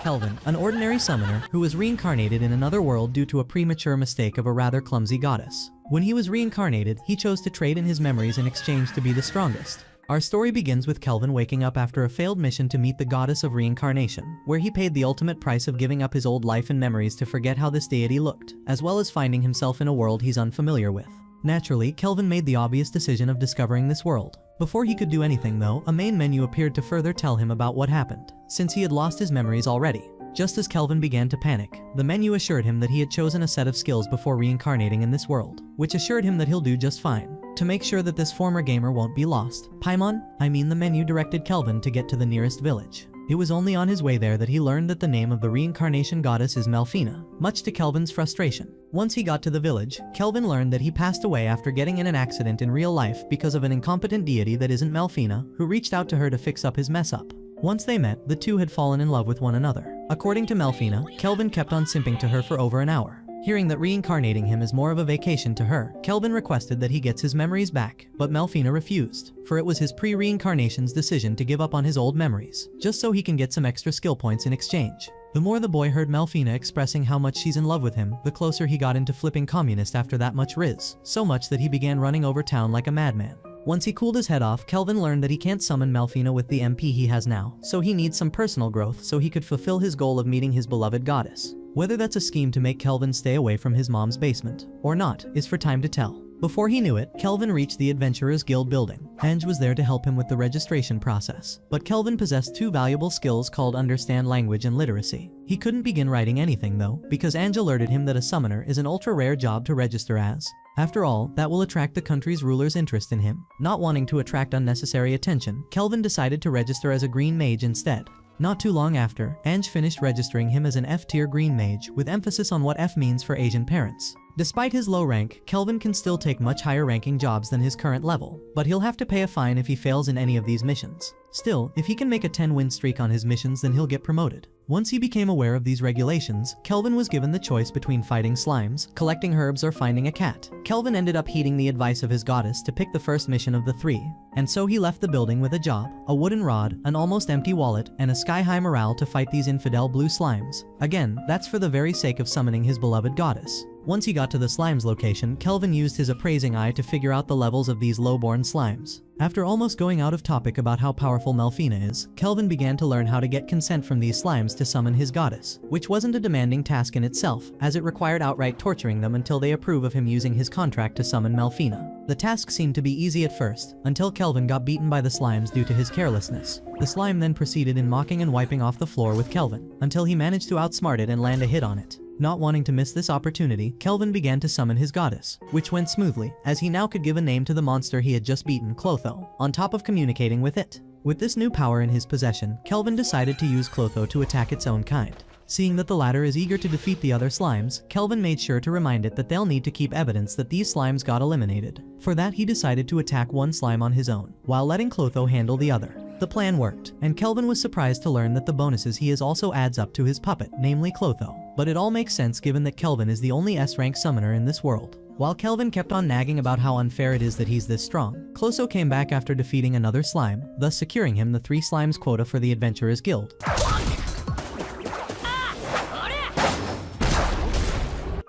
Kelvin, an ordinary summoner who was reincarnated in another world due to a premature mistake of a rather clumsy goddess. When he was reincarnated, he chose to trade in his memories in exchange to be the strongest. Our story begins with Kelvin waking up after a failed mission to meet the goddess of reincarnation, where he paid the ultimate price of giving up his old life and memories to forget how this deity looked, as well as finding himself in a world he's unfamiliar with. Naturally, Kelvin made the obvious decision of discovering this world. Before he could do anything though, a main menu appeared to further tell him about what happened, since he had lost his memories already. Just as Kelvin began to panic, the menu assured him that he had chosen a set of skills before reincarnating in this world, which assured him that he'll do just fine. To make sure that this former gamer won't be lost, the menu directed Kelvin to get to the nearest village. It was only on his way there that he learned that the name of the reincarnation goddess is Melfina, much to Kelvin's frustration. Once he got to the village, Kelvin learned that he passed away after getting in an accident in real life because of an incompetent deity that isn't Melfina, who reached out to her to fix up his mess up. Once they met, the two had fallen in love with one another. According to Melfina, Kelvin kept on simping to her for over an hour. Hearing that reincarnating him is more of a vacation to her, Kelvin requested that he gets his memories back, but Melfina refused, for it was his pre-reincarnation's decision to give up on his old memories, just so he can get some extra skill points in exchange. The more the boy heard Melfina expressing how much she's in love with him, the closer he got into flipping communist after that much riz, so much that he began running over town like a madman. Once he cooled his head off, Kelvin learned that he can't summon Melfina with the MP he has now, so he needs some personal growth so he could fulfill his goal of meeting his beloved goddess. Whether that's a scheme to make Kelvin stay away from his mom's basement, or not, is for time to tell. Before he knew it, Kelvin reached the Adventurers Guild building. Ange was there to help him with the registration process, but Kelvin possessed two valuable skills called Understand Language and Literacy. He couldn't begin writing anything though, because Ange alerted him that a summoner is an ultra-rare job to register as. After all, that will attract the country's ruler's interest in him. Not wanting to attract unnecessary attention, Kelvin decided to register as a green mage instead. Not too long after, Ange finished registering him as an F-tier green mage, with emphasis on what F means for Asian parents. Despite his low rank, Kelvin can still take much higher ranking jobs than his current level, but he'll have to pay a fine if he fails in any of these missions. Still, if he can make a 10-win streak on his missions, then he'll get promoted. Once he became aware of these regulations, Kelvin was given the choice between fighting slimes, collecting herbs, or finding a cat. Kelvin ended up heeding the advice of his goddess to pick the first mission of the three, and so he left the building with a job, a wooden rod, an almost empty wallet, and a sky-high morale to fight these infidel blue slimes. Again, that's for the very sake of summoning his beloved goddess. Once he got to the slimes location, Kelvin used his appraising eye to figure out the levels of these low-born slimes. After almost going out of topic about how powerful Melfina is, Kelvin began to learn how to get consent from these slimes to summon his goddess, which wasn't a demanding task in itself, as it required outright torturing them until they approve of him using his contract to summon Melfina. The task seemed to be easy at first, until Kelvin got beaten by the slimes due to his carelessness. The slime then proceeded in mocking and wiping off the floor with Kelvin, until he managed to outsmart it and land a hit on it. Not wanting to miss this opportunity, Kelvin began to summon his goddess, which went smoothly, as he now could give a name to the monster he had just beaten, Clotho, on top of communicating with it. With this new power in his possession, Kelvin decided to use Clotho to attack its own kind. Seeing that the latter is eager to defeat the other slimes, Kelvin made sure to remind it that they'll need to keep evidence that these slimes got eliminated. For that, he decided to attack one slime on his own, while letting Clotho handle the other. The plan worked, and Kelvin was surprised to learn that the bonuses he has also adds up to his puppet, namely Clotho. But it all makes sense given that Kelvin is the only S-rank summoner in this world. While Kelvin kept on nagging about how unfair it is that he's this strong, Clotho came back after defeating another slime, thus securing him the 3 slimes quota for the Adventurers Guild.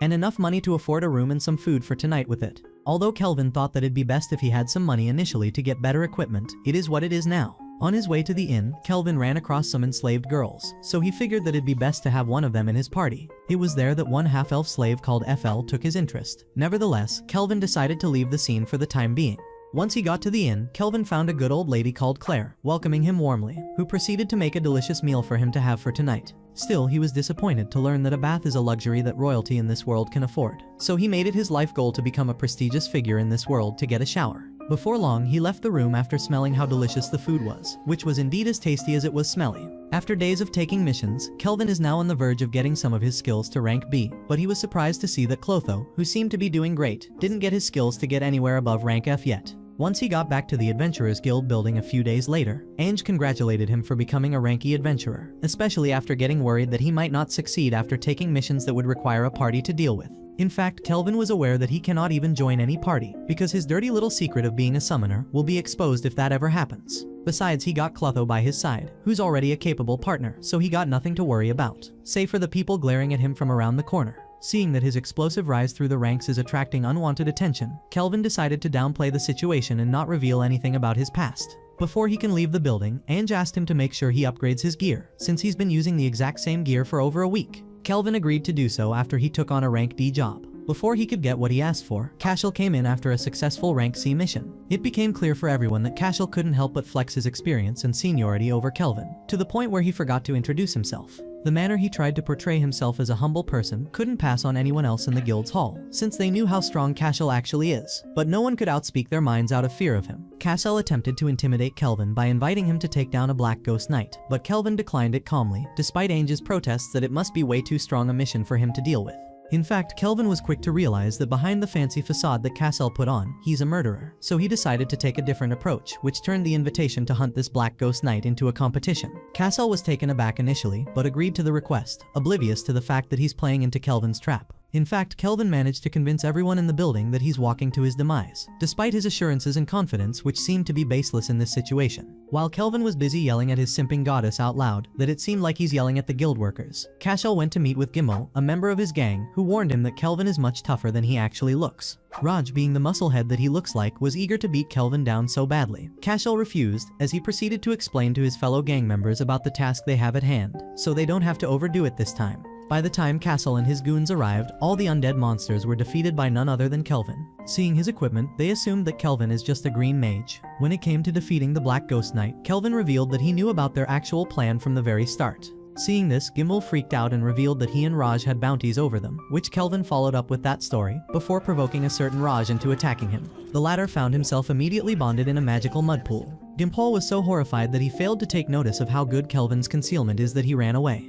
And enough money to afford a room and some food for tonight with it. Although Kelvin thought that it'd be best if he had some money initially to get better equipment, it is what it is now. On his way to the inn, Kelvin ran across some enslaved girls, so he figured that it'd be best to have one of them in his party. It was there that one half-elf slave called FL took his interest. Nevertheless, Kelvin decided to leave the scene for the time being. Once he got to the inn, Kelvin found a good old lady called Claire, welcoming him warmly, who proceeded to make a delicious meal for him to have for tonight. Still, he was disappointed to learn that a bath is a luxury that royalty in this world can afford, so he made it his life goal to become a prestigious figure in this world to get a shower. Before long, he left the room after smelling how delicious the food was, which was indeed as tasty as it was smelly. After days of taking missions, Kelvin is now on the verge of getting some of his skills to rank B, but he was surprised to see that Clotho, who seemed to be doing great, didn't get his skills to get anywhere above rank F yet. Once he got back to the Adventurers Guild building a few days later, Ange congratulated him for becoming a ranky adventurer, especially after getting worried that he might not succeed after taking missions that would require a party to deal with. In fact, Kelvin was aware that he cannot even join any party, because his dirty little secret of being a summoner will be exposed if that ever happens. Besides, he got Clotho by his side, who's already a capable partner, so he got nothing to worry about, save for the people glaring at him from around the corner. Seeing that his explosive rise through the ranks is attracting unwanted attention, Kelvin decided to downplay the situation and not reveal anything about his past. Before he can leave the building, Ange asked him to make sure he upgrades his gear, since he's been using the exact same gear for over a week. Kelvin agreed to do so after he took on a rank D job. Before he could get what he asked for, Cashel came in after a successful rank C mission. It became clear for everyone that Cashel couldn't help but flex his experience and seniority over Kelvin, to the point where he forgot to introduce himself. The manner he tried to portray himself as a humble person couldn't pass on anyone else in the guild's hall, since they knew how strong Cashel actually is, but no one could outspeak their minds out of fear of him. Cashel attempted to intimidate Kelvin by inviting him to take down a Black Ghost Knight, but Kelvin declined it calmly, despite Ange's protests that it must be way too strong a mission for him to deal with. In fact, Kelvin was quick to realize that behind the fancy facade that Cashel put on, he's a murderer, so he decided to take a different approach, which turned the invitation to hunt this Black Ghost Knight into a competition. Cashel was taken aback initially, but agreed to the request, oblivious to the fact that he's playing into Kelvin's trap. In fact, Kelvin managed to convince everyone in the building that he's walking to his demise, despite his assurances and confidence which seemed to be baseless in this situation. While Kelvin was busy yelling at his simping goddess out loud that it seemed like he's yelling at the guild workers, Cashel went to meet with Gimmo, a member of his gang, who warned him that Kelvin is much tougher than he actually looks. Raj, being the musclehead that he looks like, was eager to beat Kelvin down so badly. Cashel refused, as he proceeded to explain to his fellow gang members about the task they have at hand, so they don't have to overdo it this time. By the time Cashel and his goons arrived, all the undead monsters were defeated by none other than Kelvin. Seeing his equipment, they assumed that Kelvin is just a green mage. When it came to defeating the Black Ghost Knight, Kelvin revealed that he knew about their actual plan from the very start. Seeing this, Gimbal freaked out and revealed that he and Raj had bounties over them, which Kelvin followed up with that story, before provoking a certain Raj into attacking him. The latter found himself immediately bonded in a magical mud pool. Gimbal was so horrified that he failed to take notice of how good Kelvin's concealment is that he ran away.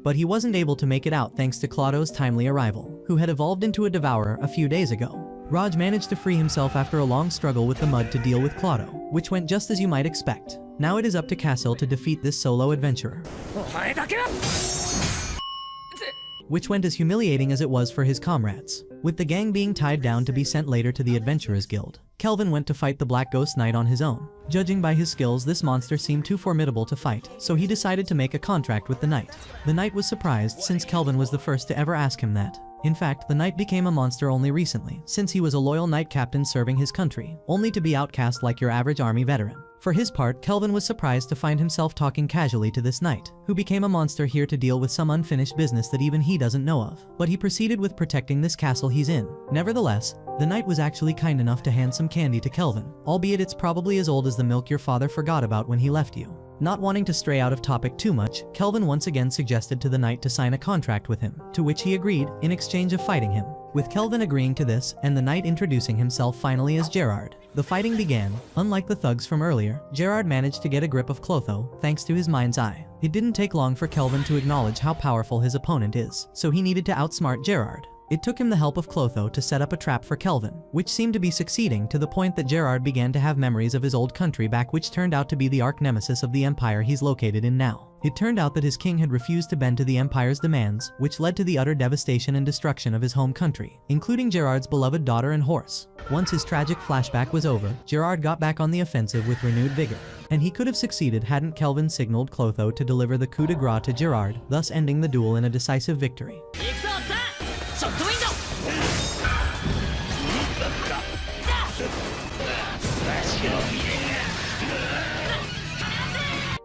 But he wasn't able to make it out thanks to Clotho's timely arrival, who had evolved into a devourer a few days ago. Raj managed to free himself after a long struggle with the mud to deal with Clotho, which went just as you might expect. Now it is up to Cashel to defeat this solo adventurer, which went as humiliating as it was for his comrades. With the gang being tied down to be sent later to the Adventurers Guild, Kelvin went to fight the Black Ghost Knight on his own. Judging by his skills, this monster seemed too formidable to fight, so he decided to make a contract with the knight. The knight was surprised since Kelvin was the first to ever ask him that. In fact, the knight became a monster only recently, since he was a loyal knight captain serving his country, only to be outcast like your average army veteran. For his part, Kelvin was surprised to find himself talking casually to this knight, who became a monster here to deal with some unfinished business that even he doesn't know of. But he proceeded with protecting this castle he's in. Nevertheless, the knight was actually kind enough to hand some candy to Kelvin, albeit it's probably as old as the milk your father forgot about when he left you. Not wanting to stray out of topic too much, Kelvin once again suggested to the knight to sign a contract with him, to which he agreed, in exchange of fighting him. With Kelvin agreeing to this, and the knight introducing himself finally as Gerard, the fighting began. Unlike the thugs from earlier, Gerard managed to get a grip of Clotho, thanks to his mind's eye. It didn't take long for Kelvin to acknowledge how powerful his opponent is, so he needed to outsmart Gerard. It took him the help of Clotho to set up a trap for Kelvin, which seemed to be succeeding to the point that Gerard began to have memories of his old country back, which turned out to be the arch-nemesis of the empire he's located in now. It turned out that his king had refused to bend to the empire's demands, which led to the utter devastation and destruction of his home country, including Gerard's beloved daughter and horse. Once his tragic flashback was over, Gerard got back on the offensive with renewed vigor. And he could have succeeded hadn't Kelvin signaled Clotho to deliver the coup de grace to Gerard, thus ending the duel in a decisive victory.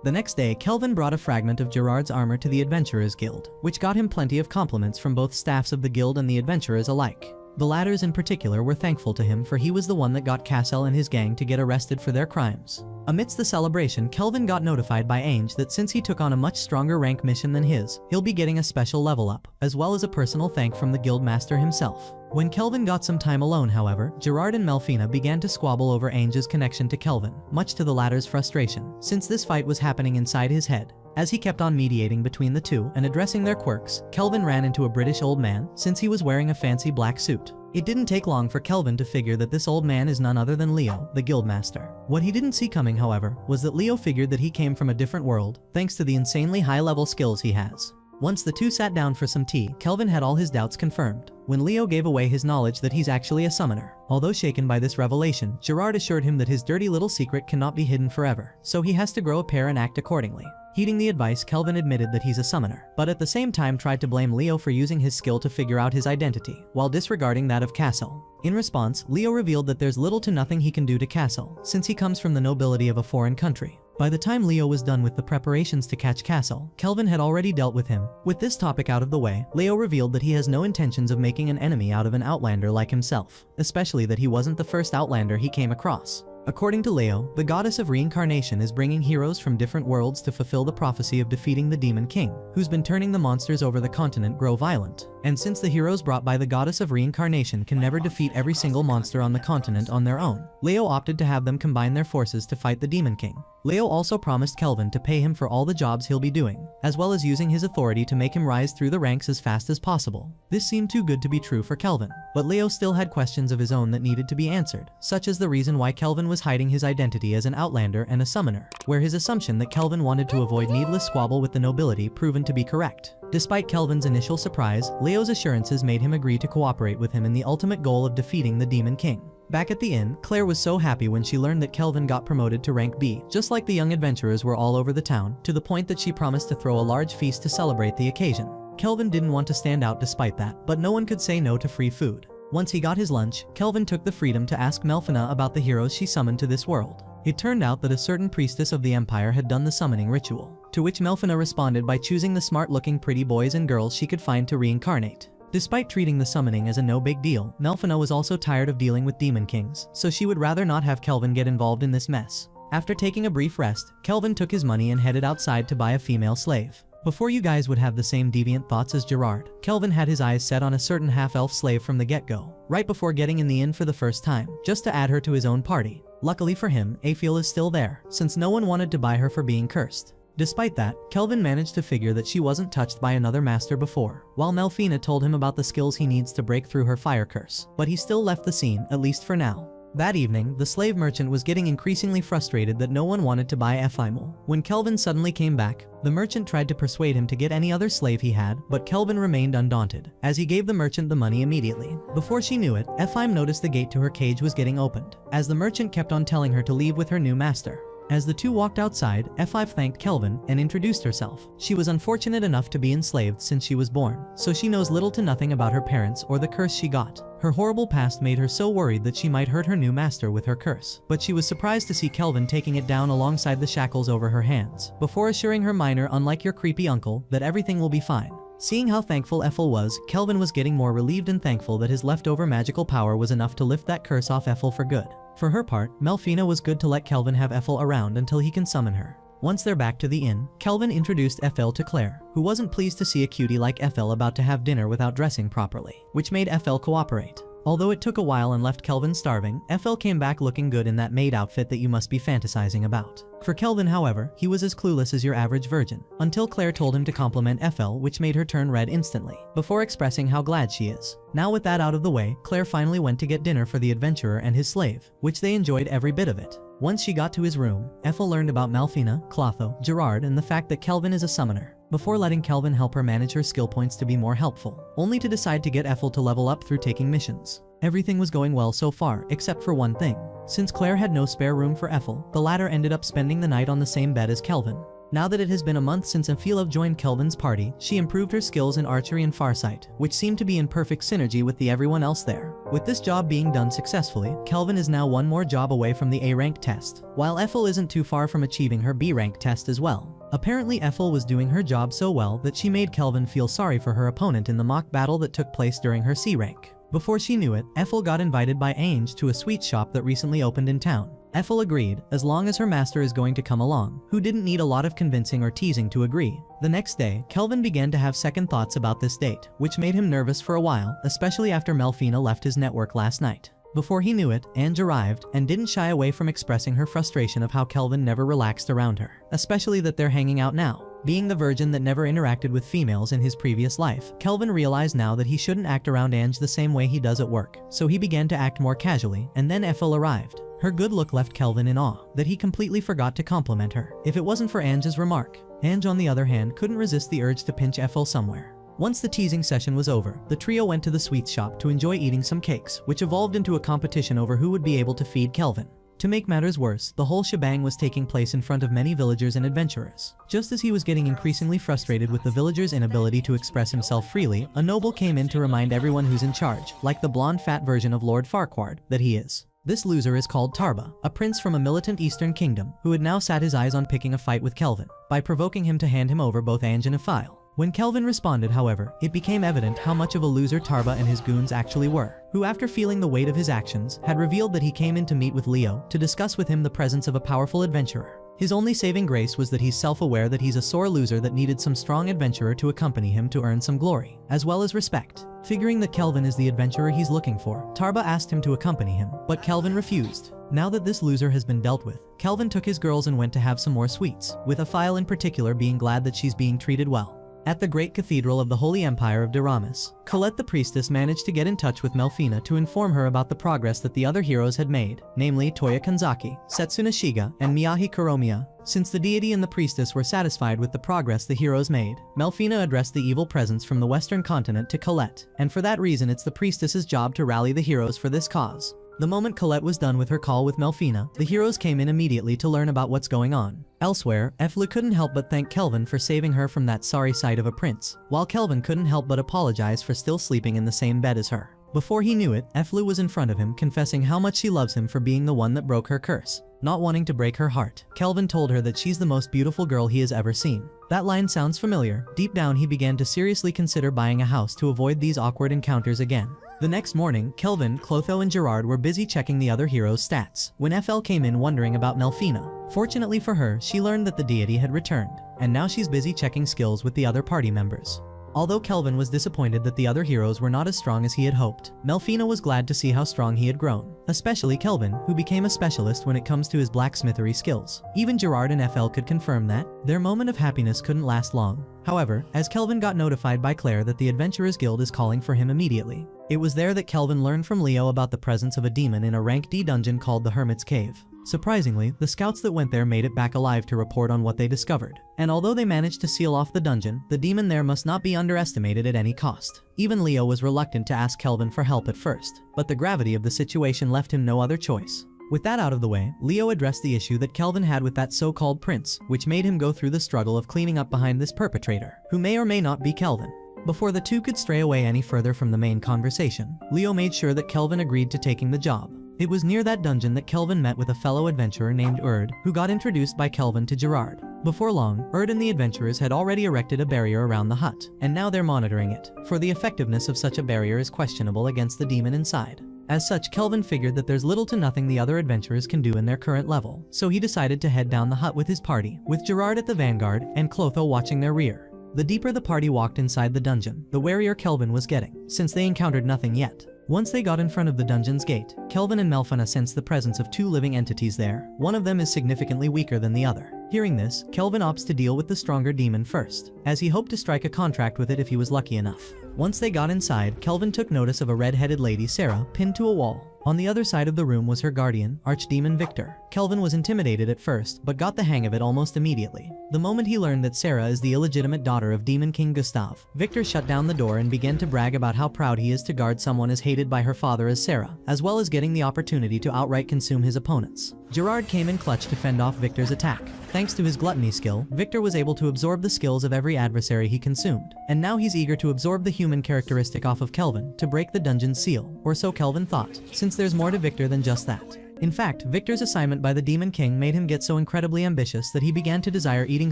The next day, Kelvin brought a fragment of Gerard's armor to the Adventurers Guild, which got him plenty of compliments from both staffs of the guild and the adventurers alike. The latters in particular were thankful to him, for he was the one that got Cashel and his gang to get arrested for their crimes. Amidst the celebration, Kelvin got notified by Ange that since he took on a much stronger rank mission than his, he'll be getting a special level up, as well as a personal thank from the guild master himself. When Kelvin got some time alone, however, Gerard and Melfina began to squabble over Ange's connection to Kelvin, much to the latter's frustration, since this fight was happening inside his head. As he kept on mediating between the two and addressing their quirks, Kelvin ran into a British old man, since he was wearing a fancy black suit. It didn't take long for Kelvin to figure that this old man is none other than Leo, the guildmaster. What he didn't see coming, however, was that Leo figured that he came from a different world, thanks to the insanely high-level skills he has. Once the two sat down for some tea, Kelvin had all his doubts confirmed when Leo gave away his knowledge that he's actually a summoner. Although shaken by this revelation, Gerard assured him that his dirty little secret cannot be hidden forever, so he has to grow a pair and act accordingly. Heeding the advice, Kelvin admitted that he's a summoner, but at the same time tried to blame Leo for using his skill to figure out his identity, while disregarding that of Cassel. In response, Leo revealed that there's little to nothing he can do to Cassel, since he comes from the nobility of a foreign country. By the time Leo was done with the preparations to catch Cassel, Kelvin had already dealt with him. With this topic out of the way, Leo revealed that he has no intentions of making an enemy out of an outlander like himself, especially that he wasn't the first outlander he came across. According to Leo, the goddess of reincarnation is bringing heroes from different worlds to fulfill the prophecy of defeating the Demon King, who's been turning the monsters over the continent grow violent. And since the heroes brought by the goddess of reincarnation can never defeat every single monster on the continent on their own, Leo opted to have them combine their forces to fight the Demon King. Leo also promised Kelvin to pay him for all the jobs he'll be doing, as well as using his authority to make him rise through the ranks as fast as possible. This seemed too good to be true for Kelvin, but Leo still had questions of his own that needed to be answered, such as the reason why Kelvin was hiding his identity as an outlander and a summoner, where his assumption that Kelvin wanted to avoid needless squabble with the nobility proven to be correct. Despite Kelvin's initial surprise, Leo's assurances made him agree to cooperate with him in the ultimate goal of defeating the Demon King. Back at the inn, Claire was so happy when she learned that Kelvin got promoted to rank B, just like the young adventurers were all over the town, to the point that she promised to throw a large feast to celebrate the occasion. Kelvin didn't want to stand out despite that, but no one could say no to free food. Once he got his lunch, Kelvin took the freedom to ask Melfina about the heroes she summoned to this world. It turned out that a certain priestess of the Empire had done the summoning ritual, to which Melfina responded by choosing the smart-looking pretty boys and girls she could find to reincarnate. Despite treating the summoning as a no big deal, Melfina was also tired of dealing with Demon Kings, so she would rather not have Kelvin get involved in this mess. After taking a brief rest, Kelvin took his money and headed outside to buy a female slave. Before you guys would have the same deviant thoughts as Gerard, Kelvin had his eyes set on a certain half-elf slave from the get-go, right before getting in the inn for the first time, just to add her to his own party. Luckily for him, Afiel is still there, since no one wanted to buy her for being cursed. Despite that, Kelvin managed to figure that she wasn't touched by another master before, while Melfina told him about the skills he needs to break through her fire curse, but he still left the scene, at least for now. That evening, the slave merchant was getting increasingly frustrated that no one wanted to buy Ephimel. When Kelvin suddenly came back, the merchant tried to persuade him to get any other slave he had, but Kelvin remained undaunted, as he gave the merchant the money immediately. Before she knew it, Ephim noticed the gate to her cage was getting opened, as the merchant kept on telling her to leave with her new master. As the two walked outside, Ephim thanked Kelvin and introduced herself. She was unfortunate enough to be enslaved since she was born, so she knows little to nothing about her parents or the curse she got. Her horrible past made her so worried that she might hurt her new master with her curse, but she was surprised to see Kelvin taking it down alongside the shackles over her hands, before assuring her minor, unlike your creepy uncle, that everything will be fine. Seeing how thankful Ethel was, Kelvin was getting more relieved and thankful that his leftover magical power was enough to lift that curse off Ethel for good. For her part, Melfina was good to let Kelvin have Ethel around until he can summon her. Once they're back to the inn, Kelvin introduced Ethel to Claire, who wasn't pleased to see a cutie like Ethel about to have dinner without dressing properly, which made Ethel cooperate. Although it took a while and left Kelvin starving, Ethel came back looking good in that maid outfit that you must be fantasizing about. For Kelvin, however, he was as clueless as your average virgin, until Claire told him to compliment Ethel, which made her turn red instantly, before expressing how glad she is. Now with that out of the way, Claire finally went to get dinner for the adventurer and his slave, which they enjoyed every bit of it. Once she got to his room, Ethel learned about Melfina, Clotho, Gerard, and the fact that Kelvin is a summoner, before letting Kelvin help her manage her skill points to be more helpful, only to decide to get Ethel to level up through taking missions. Everything was going well so far, except for one thing. Since Claire had no spare room for Ethel, the latter ended up spending the night on the same bed as Kelvin. Now that it has been a month since Afiel joined Kelvin's party, she improved her skills in archery and farsight, which seemed to be in perfect synergy with everyone else there. With this job being done successfully, Kelvin is now one more job away from the A-rank test, while Ethel isn't too far from achieving her B-rank test as well. Apparently Ethel was doing her job so well that she made Kelvin feel sorry for her opponent in the mock battle that took place during her C-rank. Before she knew it, Ethel got invited by Ainge to a sweet shop that recently opened in town. Ethel agreed, as long as her master is going to come along, who didn't need a lot of convincing or teasing to agree. The next day, Kelvin began to have second thoughts about this date, which made him nervous for a while, especially after Melfina left his network last night. Before he knew it, Ange arrived, and didn't shy away from expressing her frustration of how Kelvin never relaxed around her, especially that they're hanging out now. Being the virgin that never interacted with females in his previous life, Kelvin realized now that he shouldn't act around Ange the same way he does at work, so he began to act more casually, and then Ethel arrived. Her good look left Kelvin in awe, that he completely forgot to compliment her, if it wasn't for Ange's remark. Ange, on the other hand, couldn't resist the urge to pinch Ethel somewhere. Once the teasing session was over, the trio went to the sweets shop to enjoy eating some cakes, which evolved into a competition over who would be able to feed Kelvin. To make matters worse, the whole shebang was taking place in front of many villagers and adventurers. Just as he was getting increasingly frustrated with the villagers' inability to express himself freely, a noble came in to remind everyone who's in charge, like the blonde fat version of Lord Farquaad, that he is. This loser is called Tarba, a prince from a militant eastern kingdom, who had now sat his eyes on picking a fight with Kelvin, by provoking him to hand him over both Ange and a file. When Kelvin responded, however, it became evident how much of a loser Tarba and his goons actually were, who, after feeling the weight of his actions, had revealed that he came in to meet with Leo to discuss with him the presence of a powerful adventurer. His only saving grace was that he's self-aware that he's a sore loser that needed some strong adventurer to accompany him to earn some glory, as well as respect. Figuring that Kelvin is the adventurer he's looking for, Tarba asked him to accompany him, but Kelvin refused. Now that this loser has been dealt with, Kelvin took his girls and went to have some more sweets, with a file in particular being glad that she's being treated well. At the great cathedral of the Holy Empire of Deramis, Colette the priestess managed to get in touch with Melfina to inform her about the progress that the other heroes had made, namely Toya Kanzaki, Setsuna Shiga, and Miyahi Kuromiya. Since the deity and the priestess were satisfied with the progress the heroes made, Melfina addressed the evil presence from the western continent to Colette, and for that reason it's the priestess's job to rally the heroes for this cause. The moment Colette was done with her call with Melfina, the heroes came in immediately to learn about what's going on. Elsewhere, Eflu couldn't help but thank Kelvin for saving her from that sorry sight of a prince, while Kelvin couldn't help but apologize for still sleeping in the same bed as her. Before he knew it, Eflu was in front of him, confessing how much she loves him for being the one that broke her curse. Not wanting to break her heart, Kelvin told her that she's the most beautiful girl he has ever seen. That line sounds familiar. Deep down, he began to seriously consider buying a house to avoid these awkward encounters again. The next morning, Kelvin, Clotho, and Gerard were busy checking the other heroes' stats, when FL came in wondering about Melfina. Fortunately for her, she learned that the deity had returned, and now she's busy checking skills with the other party members. Although Kelvin was disappointed that the other heroes were not as strong as he had hoped, Melfina was glad to see how strong he had grown, especially Kelvin, who became a specialist when it comes to his blacksmithery skills. Even Gerard and FL could confirm that. Their moment of happiness couldn't last long. However, as Kelvin got notified by Claire that the Adventurers Guild is calling for him immediately, it was there that Kelvin learned from Leo about the presence of a demon in a rank D dungeon called the Hermit's Cave. Surprisingly, the scouts that went there made it back alive to report on what they discovered. And although they managed to seal off the dungeon, the demon there must not be underestimated at any cost. Even Leo was reluctant to ask Kelvin for help at first, but the gravity of the situation left him no other choice. With that out of the way, Leo addressed the issue that Kelvin had with that so-called prince, which made him go through the struggle of cleaning up behind this perpetrator, who may or may not be Kelvin. Before the two could stray away any further from the main conversation, Leo made sure that Kelvin agreed to taking the job. It was near that dungeon that Kelvin met with a fellow adventurer named Erd, who got introduced by Kelvin to Gerard. Before long, Erd and the adventurers had already erected a barrier around the hut, and now they're monitoring it, for the effectiveness of such a barrier is questionable against the demon inside. As such, Kelvin figured that there's little to nothing the other adventurers can do in their current level, so he decided to head down the hut with his party, with Gerard at the vanguard and Clotho watching their rear. The deeper the party walked inside the dungeon, the warier Kelvin was getting, since they encountered nothing yet. Once they got in front of the dungeon's gate, Kelvin and Melfina sensed the presence of two living entities there. One of them is significantly weaker than the other. Hearing this, Kelvin opts to deal with the stronger demon first, as he hoped to strike a contract with it if he was lucky enough. Once they got inside, Kelvin took notice of a red-headed lady, Sarah, pinned to a wall. On the other side of the room was her guardian, Archdemon Victor. Kelvin was intimidated at first, but got the hang of it almost immediately. The moment he learned that Sarah is the illegitimate daughter of Demon King Gustav, Victor shut down the door and began to brag about how proud he is to guard someone as hated by her father as Sarah, as well as getting the opportunity to outright consume his opponents. Gerard came in clutch to fend off Victor's attack. Thanks to his gluttony skill, Victor was able to absorb the skills of every adversary he consumed, and now he's eager to absorb the human characteristic off of Kelvin to break the dungeon's seal, or so Kelvin thought, since there's more to Victor than just that. In fact, Victor's assignment by the Demon King made him get so incredibly ambitious that he began to desire eating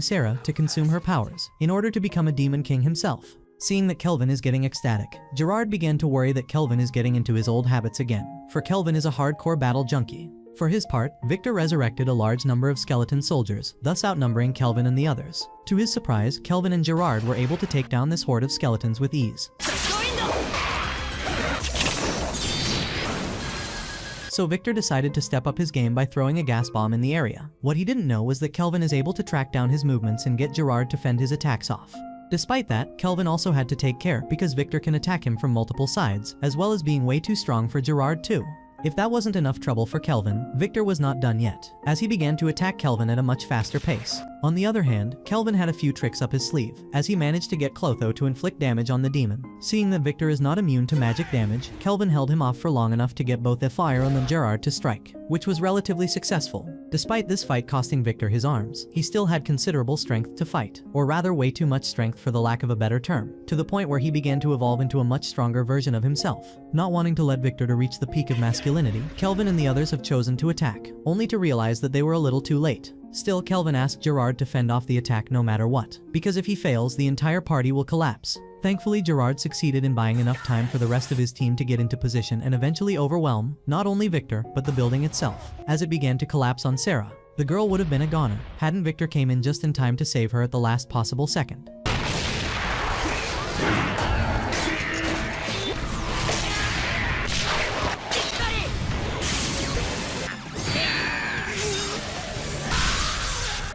Sarah to consume her powers, in order to become a Demon King himself. Seeing that Kelvin is getting ecstatic, Gerard began to worry that Kelvin is getting into his old habits again, for Kelvin is a hardcore battle junkie. For his part, Victor resurrected a large number of skeleton soldiers, thus outnumbering Kelvin and the others. To his surprise, Kelvin and Gerard were able to take down this horde of skeletons with ease. So Victor decided to step up his game by throwing a gas bomb in the area. What he didn't know was that Kelvin is able to track down his movements and get Gerard to fend his attacks off. Despite that, Kelvin also had to take care because Victor can attack him from multiple sides, as well as being way too strong for Gerard too. If that wasn't enough trouble for Kelvin, Victor was not done yet, as he began to attack Kelvin at a much faster pace. On the other hand, Kelvin had a few tricks up his sleeve, as he managed to get Clotho to inflict damage on the demon. Seeing that Victor is not immune to magic damage, Kelvin held him off for long enough to get both the fire and the Gerard to strike, which was relatively successful. Despite this fight costing Victor his arms, he still had considerable strength to fight, or rather way too much strength for the lack of a better term, to the point where he began to evolve into a much stronger version of himself. Not wanting to let Victor to reach the peak of masculinity, Kelvin and the others have chosen to attack, only to realize that they were a little too late. Still, Kelvin asked Gerard to fend off the attack no matter what, because if he fails, the entire party will collapse. Thankfully, Gerard succeeded in buying enough time for the rest of his team to get into position and eventually overwhelm, not only Victor, but the building itself, as it began to collapse on Sarah. The girl would have been a goner, hadn't Victor came in just in time to save her at the last possible second.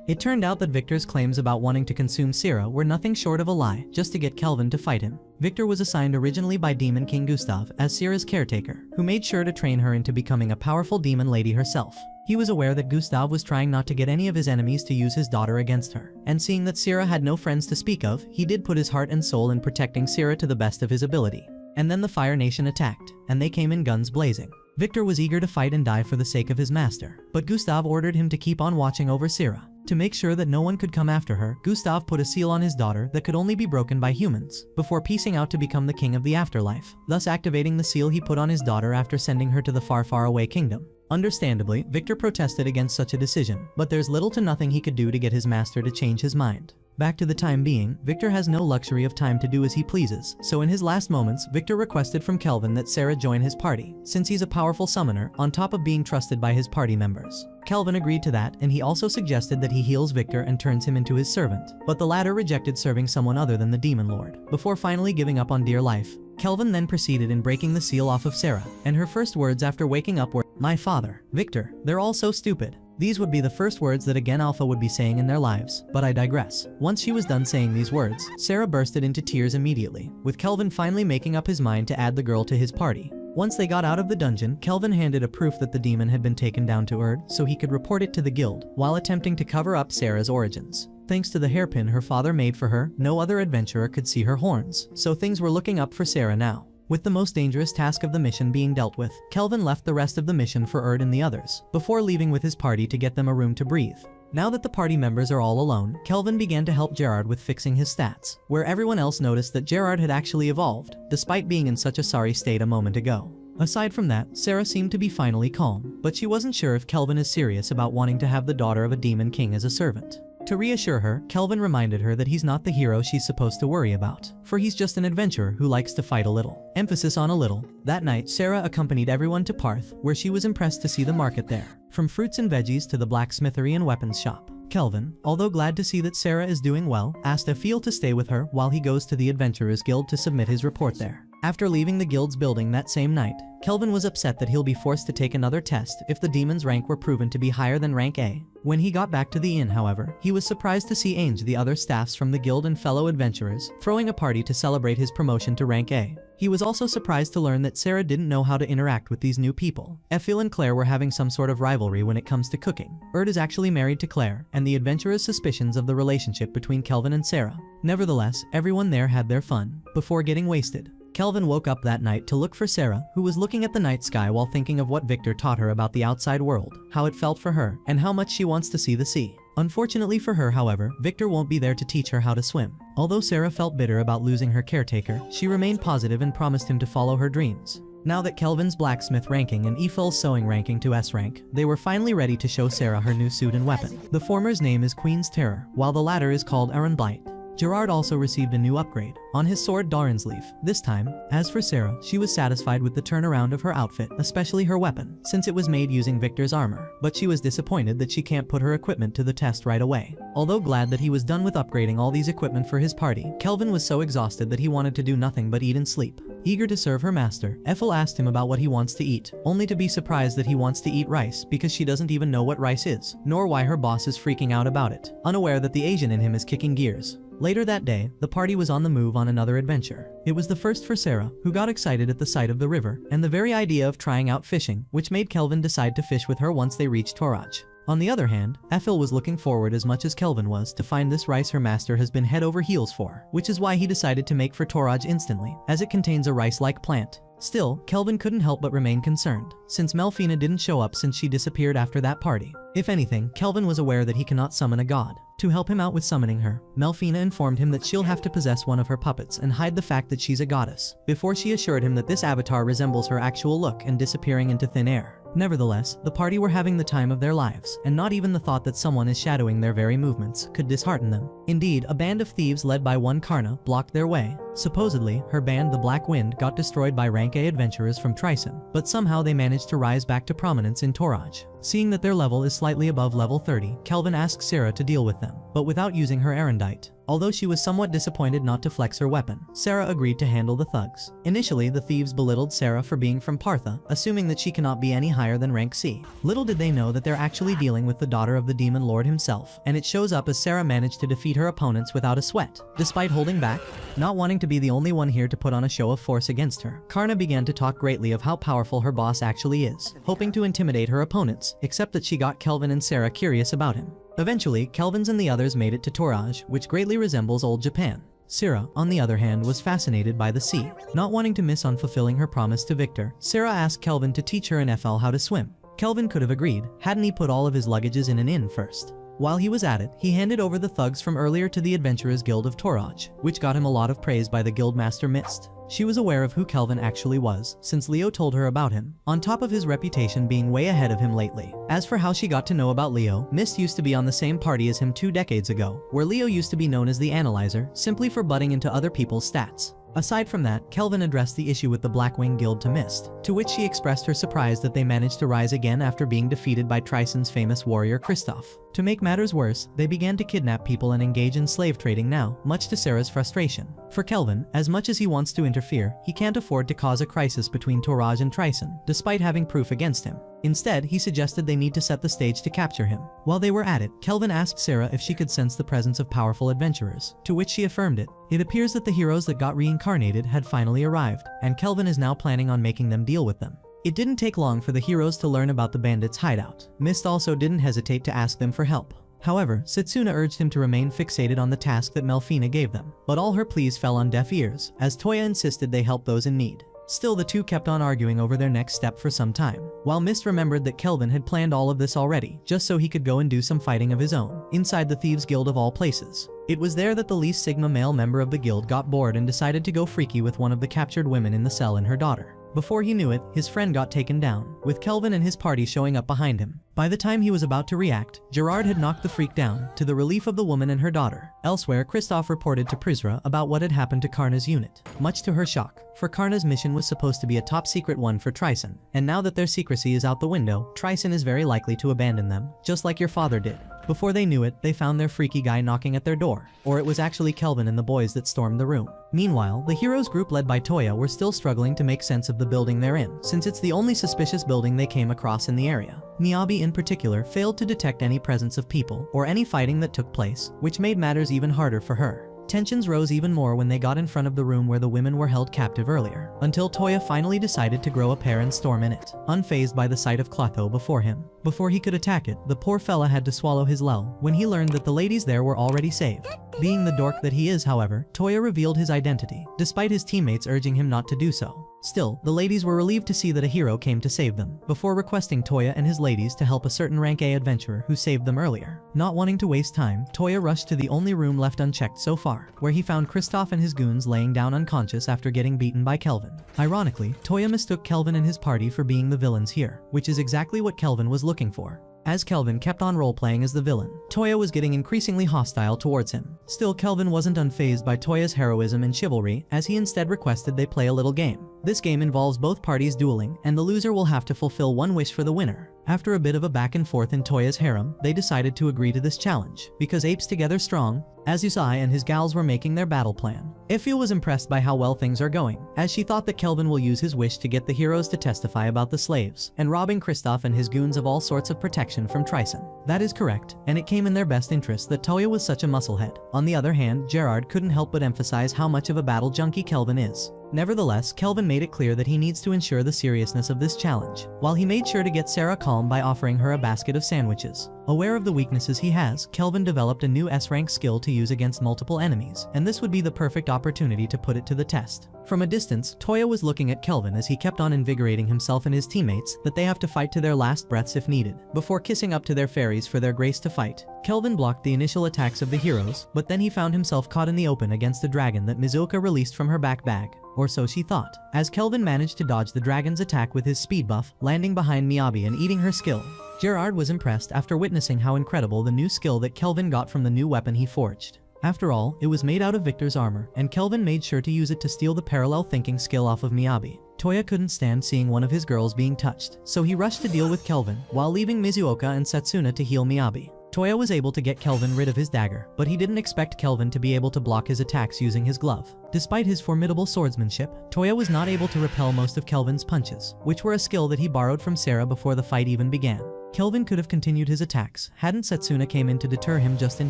It turned out that Victor's claims about wanting to consume Sarah were nothing short of a lie, just to get Kelvin to fight him. Victor was assigned originally by Demon King Gustav as Sarah's caretaker, who made sure to train her into becoming a powerful demon lady herself. He was aware that Gustav was trying not to get any of his enemies to use his daughter against her, and seeing that Sarah had no friends to speak of, he did put his heart and soul in protecting Sarah to the best of his ability. And then the Fire Nation attacked, and they came in guns blazing. Victor was eager to fight and die for the sake of his master, but Gustav ordered him to keep on watching over Sarah. To make sure that no one could come after her, Gustav put a seal on his daughter that could only be broken by humans, before piecing out to become the king of the afterlife, thus activating the seal he put on his daughter after sending her to the far, far away kingdom. Understandably, Victor protested against such a decision, but there's little to nothing he could do to get his master to change his mind. Back to the time being, Victor has no luxury of time to do as he pleases, so in his last moments, Victor requested from Kelvin that Sarah join his party, since he's a powerful summoner, on top of being trusted by his party members. Kelvin agreed to that, and he also suggested that he heals Victor and turns him into his servant, but the latter rejected serving someone other than the Demon Lord, before finally giving up on dear life. Kelvin then proceeded in breaking the seal off of Sarah, and her first words after waking up were, "My father, Victor, they're all so stupid." These would be the first words that again Alpha would be saying in their lives, but I digress. Once she was done saying these words, Sarah bursted into tears immediately, with Kelvin finally making up his mind to add the girl to his party. Once they got out of the dungeon, Kelvin handed a proof that the demon had been taken down to Earth so he could report it to the guild, while attempting to cover up Sarah's origins. Thanks to the hairpin her father made for her, no other adventurer could see her horns, so things were looking up for Sarah now. With the most dangerous task of the mission being dealt with, Kelvin left the rest of the mission for Erd and the others, before leaving with his party to get them a room to breathe. Now that the party members are all alone, Kelvin began to help Gerard with fixing his stats, where everyone else noticed that Gerard had actually evolved, despite being in such a sorry state a moment ago. Aside from that, Sarah seemed to be finally calm, but she wasn't sure if Kelvin is serious about wanting to have the daughter of a demon king as a servant. To reassure her, Kelvin reminded her that he's not the hero she's supposed to worry about, for he's just an adventurer who likes to fight a little. Emphasis on a little. That night, Sarah accompanied everyone to Parth, where she was impressed to see the market there, from fruits and veggies to the blacksmithery and weapons shop. Kelvin, although glad to see that Sarah is doing well, asked Afiel to stay with her while he goes to the Adventurers Guild to submit his report there. After leaving the guild's building that same night, Kelvin was upset that he'll be forced to take another test if the demon's rank were proven to be higher than rank A. When he got back to the inn, however, he was surprised to see Ainge, the other staffs from the guild and fellow adventurers, throwing a party to celebrate his promotion to rank A. He was also surprised to learn that Sarah didn't know how to interact with these new people. Afiel and Claire were having some sort of rivalry when it comes to cooking. Erd is actually married to Claire, and the adventurers' suspicions of the relationship between Kelvin and Sarah. Nevertheless, everyone there had their fun, before getting wasted. Kelvin woke up that night to look for Sarah, who was looking at the night sky while thinking of what Victor taught her about the outside world, how it felt for her, and how much she wants to see the sea. Unfortunately for her, however, Victor won't be there to teach her how to swim. Although Sarah felt bitter about losing her caretaker, she remained positive and promised him to follow her dreams. Now that Kelvin's blacksmith ranking and Afiel's sewing ranking to S rank, they were finally ready to show Sarah her new suit and weapon. The former's name is Queen's Terror, while the latter is called Aaron Blight. Gerard also received a new upgrade on his sword Doran's Leaf. This time, as for Sarah, she was satisfied with the turnaround of her outfit, especially her weapon, since it was made using Victor's armor, but she was disappointed that she can't put her equipment to the test right away. Although glad that he was done with upgrading all these equipment for his party, Kelvin was so exhausted that he wanted to do nothing but eat and sleep. Eager to serve her master, Afiel asked him about what he wants to eat, only to be surprised that he wants to eat rice because she doesn't even know what rice is, nor why her boss is freaking out about it, unaware that the Asian in him is kicking gears. Later that day, the party was on the move on another adventure. It was the first for Sarah, who got excited at the sight of the river, and the very idea of trying out fishing, which made Kelvin decide to fish with her once they reached Toraj. On the other hand, Ethel was looking forward as much as Kelvin was to find this rice her master has been head over heels for, which is why he decided to make for Toraj instantly, as it contains a rice-like plant. Still, Kelvin couldn't help but remain concerned, since Melfina didn't show up since she disappeared after that party. If anything, Kelvin was aware that he cannot summon a god. To help him out with summoning her, Melfina informed him that she'll have to possess one of her puppets and hide the fact that she's a goddess, before she assured him that this avatar resembles her actual look and disappearing into thin air. Nevertheless, the party were having the time of their lives, and not even the thought that someone is shadowing their very movements could dishearten them. Indeed, a band of thieves led by one Karna blocked their way. Supposedly, her band, the Black Wind, got destroyed by rank A adventurers from Tryson, but somehow they managed to rise back to prominence in Toraj. Seeing that their level is slightly above level 30, Kelvin asked Sarah to deal with them, but without using her erendite. Although she was somewhat disappointed not to flex her weapon, Sarah agreed to handle the thugs. Initially, the thieves belittled Sarah for being from Partha, assuming that she cannot be any higher than rank C. Little did they know that they're actually dealing with the daughter of the demon lord himself, and it shows up as Sarah managed to defeat her opponents without a sweat. Despite holding back, not wanting to be the only one here to put on a show of force against her, Karna began to talk greatly of how powerful her boss actually is, hoping to intimidate her opponents, except that she got Kelvin and Sarah curious about him. Eventually, Kelvin's and the others made it to Toraj, which greatly resembles old Japan. Sarah, on the other hand, was fascinated by the sea. Not wanting to miss on fulfilling her promise to Victor, Sarah asked Kelvin to teach her and FL how to swim. Kelvin could have agreed, hadn't he put all of his luggages in an inn first. While he was at it, he handed over the thugs from earlier to the Adventurers Guild of Toraj, which got him a lot of praise by the Guildmaster Mist. She was aware of who Kelvin actually was, since Leo told her about him, on top of his reputation being way ahead of him lately. As for how she got to know about Leo, Mist used to be on the same party as him 2 decades ago, where Leo used to be known as the Analyzer, simply for butting into other people's stats. Aside from that, Kelvin addressed the issue with the Blackwing Guild to Mist, to which she expressed her surprise that they managed to rise again after being defeated by Tryson's famous warrior Kristoff. To make matters worse, they began to kidnap people and engage in slave trading now, much to Sarah's frustration. For Kelvin, as much as he wants to interfere, he can't afford to cause a crisis between Toraj and Tryson, despite having proof against him. Instead, he suggested they need to set the stage to capture him. While they were at it, Kelvin asked Sarah if she could sense the presence of powerful adventurers, to which she affirmed it. It appears that the heroes that got reincarnated had finally arrived, and Kelvin is now planning on making them deal with them. It didn't take long for the heroes to learn about the bandits' hideout. Mist also didn't hesitate to ask them for help. However, Setsuna urged him to remain fixated on the task that Melfina gave them, but all her pleas fell on deaf ears, as Toya insisted they help those in need. Still, the two kept on arguing over their next step for some time, while Mist remembered that Kelvin had planned all of this already, just so he could go and do some fighting of his own, inside the Thieves' Guild of all places. It was there that the least Sigma male member of the guild got bored and decided to go freaky with one of the captured women in the cell and her daughter. Before he knew it, his friend got taken down, with Kelvin and his party showing up behind him. By the time he was about to react, Gerard had knocked the freak down, to the relief of the woman and her daughter. Elsewhere, Kristoff reported to Prizra about what had happened to Karna's unit, much to her shock, for Karna's mission was supposed to be a top-secret one for Tryson, and now that their secrecy is out the window, Tryson is very likely to abandon them, just like your father did. Before they knew it, they found their freaky guy knocking at their door, or it was actually Kelvin and the boys that stormed the room. Meanwhile, the heroes group led by Toya were still struggling to make sense of the building they're in, since it's the only suspicious building they came across in the area. Miyabi in particular failed to detect any presence of people, or any fighting that took place, which made matters even harder for her. Tensions rose even more when they got in front of the room where the women were held captive earlier, until Toya finally decided to grow a pair and storm in it, unfazed by the sight of Clotho before him. Before he could attack it, the poor fella had to swallow his lull when he learned that the ladies there were already saved. Being the dork that he is, however, Toya revealed his identity, despite his teammates urging him not to do so. Still, the ladies were relieved to see that a hero came to save them, before requesting Toya and his ladies to help a certain rank A adventurer who saved them earlier. Not wanting to waste time, Toya rushed to the only room left unchecked so far, where he found Kristoff and his goons laying down unconscious after getting beaten by Kelvin. Ironically, Toya mistook Kelvin and his party for being the villains here, which is exactly what Kelvin was looking for. As Kelvin kept on role-playing as the villain, Toya was getting increasingly hostile towards him. Still, Kelvin wasn't unfazed by Toya's heroism and chivalry, as he instead requested they play a little game. This game involves both parties dueling, and the loser will have to fulfill one wish for the winner. After a bit of a back and forth in Toya's harem, they decided to agree to this challenge, because apes together strong, as Usai and his gals were making their battle plan. Ifil was impressed by how well things are going, as she thought that Kelvin will use his wish to get the heroes to testify about the slaves, and robbing Kristoff and his goons of all sorts of protection from Trison. That is correct, and it came in their best interest that Toya was such a musclehead. On the other hand, Gerard couldn't help but emphasize how much of a battle junkie Kelvin is. Nevertheless, Kelvin made it clear that he needs to ensure the seriousness of this challenge, while he made sure to get Sarah calm by offering her a basket of sandwiches. Aware of the weaknesses he has, Kelvin developed a new S-rank skill to use against multiple enemies, and this would be the perfect opportunity to put it to the test. From a distance, Toya was looking at Kelvin as he kept on invigorating himself and his teammates that they have to fight to their last breaths if needed, before kissing up to their fairies for their grace to fight. Kelvin blocked the initial attacks of the heroes, but then he found himself caught in the open against a dragon that Mizuoka released from her back bag. Or so she thought, as Kelvin managed to dodge the dragon's attack with his speed buff, landing behind Miyabi and eating her skill. Gerard was impressed after witnessing how incredible the new skill that Kelvin got from the new weapon he forged. After all, it was made out of Victor's armor, and Kelvin made sure to use it to steal the parallel thinking skill off of Miyabi. Toya couldn't stand seeing one of his girls being touched, so he rushed to deal with Kelvin, while leaving Mizuoka and Setsuna to heal Miyabi. Toya was able to get Kelvin rid of his dagger, but he didn't expect Kelvin to be able to block his attacks using his glove. Despite his formidable swordsmanship, Toya was not able to repel most of Kelvin's punches, which were a skill that he borrowed from Sarah before the fight even began. Kelvin could have continued his attacks, hadn't Setsuna came in to deter him just in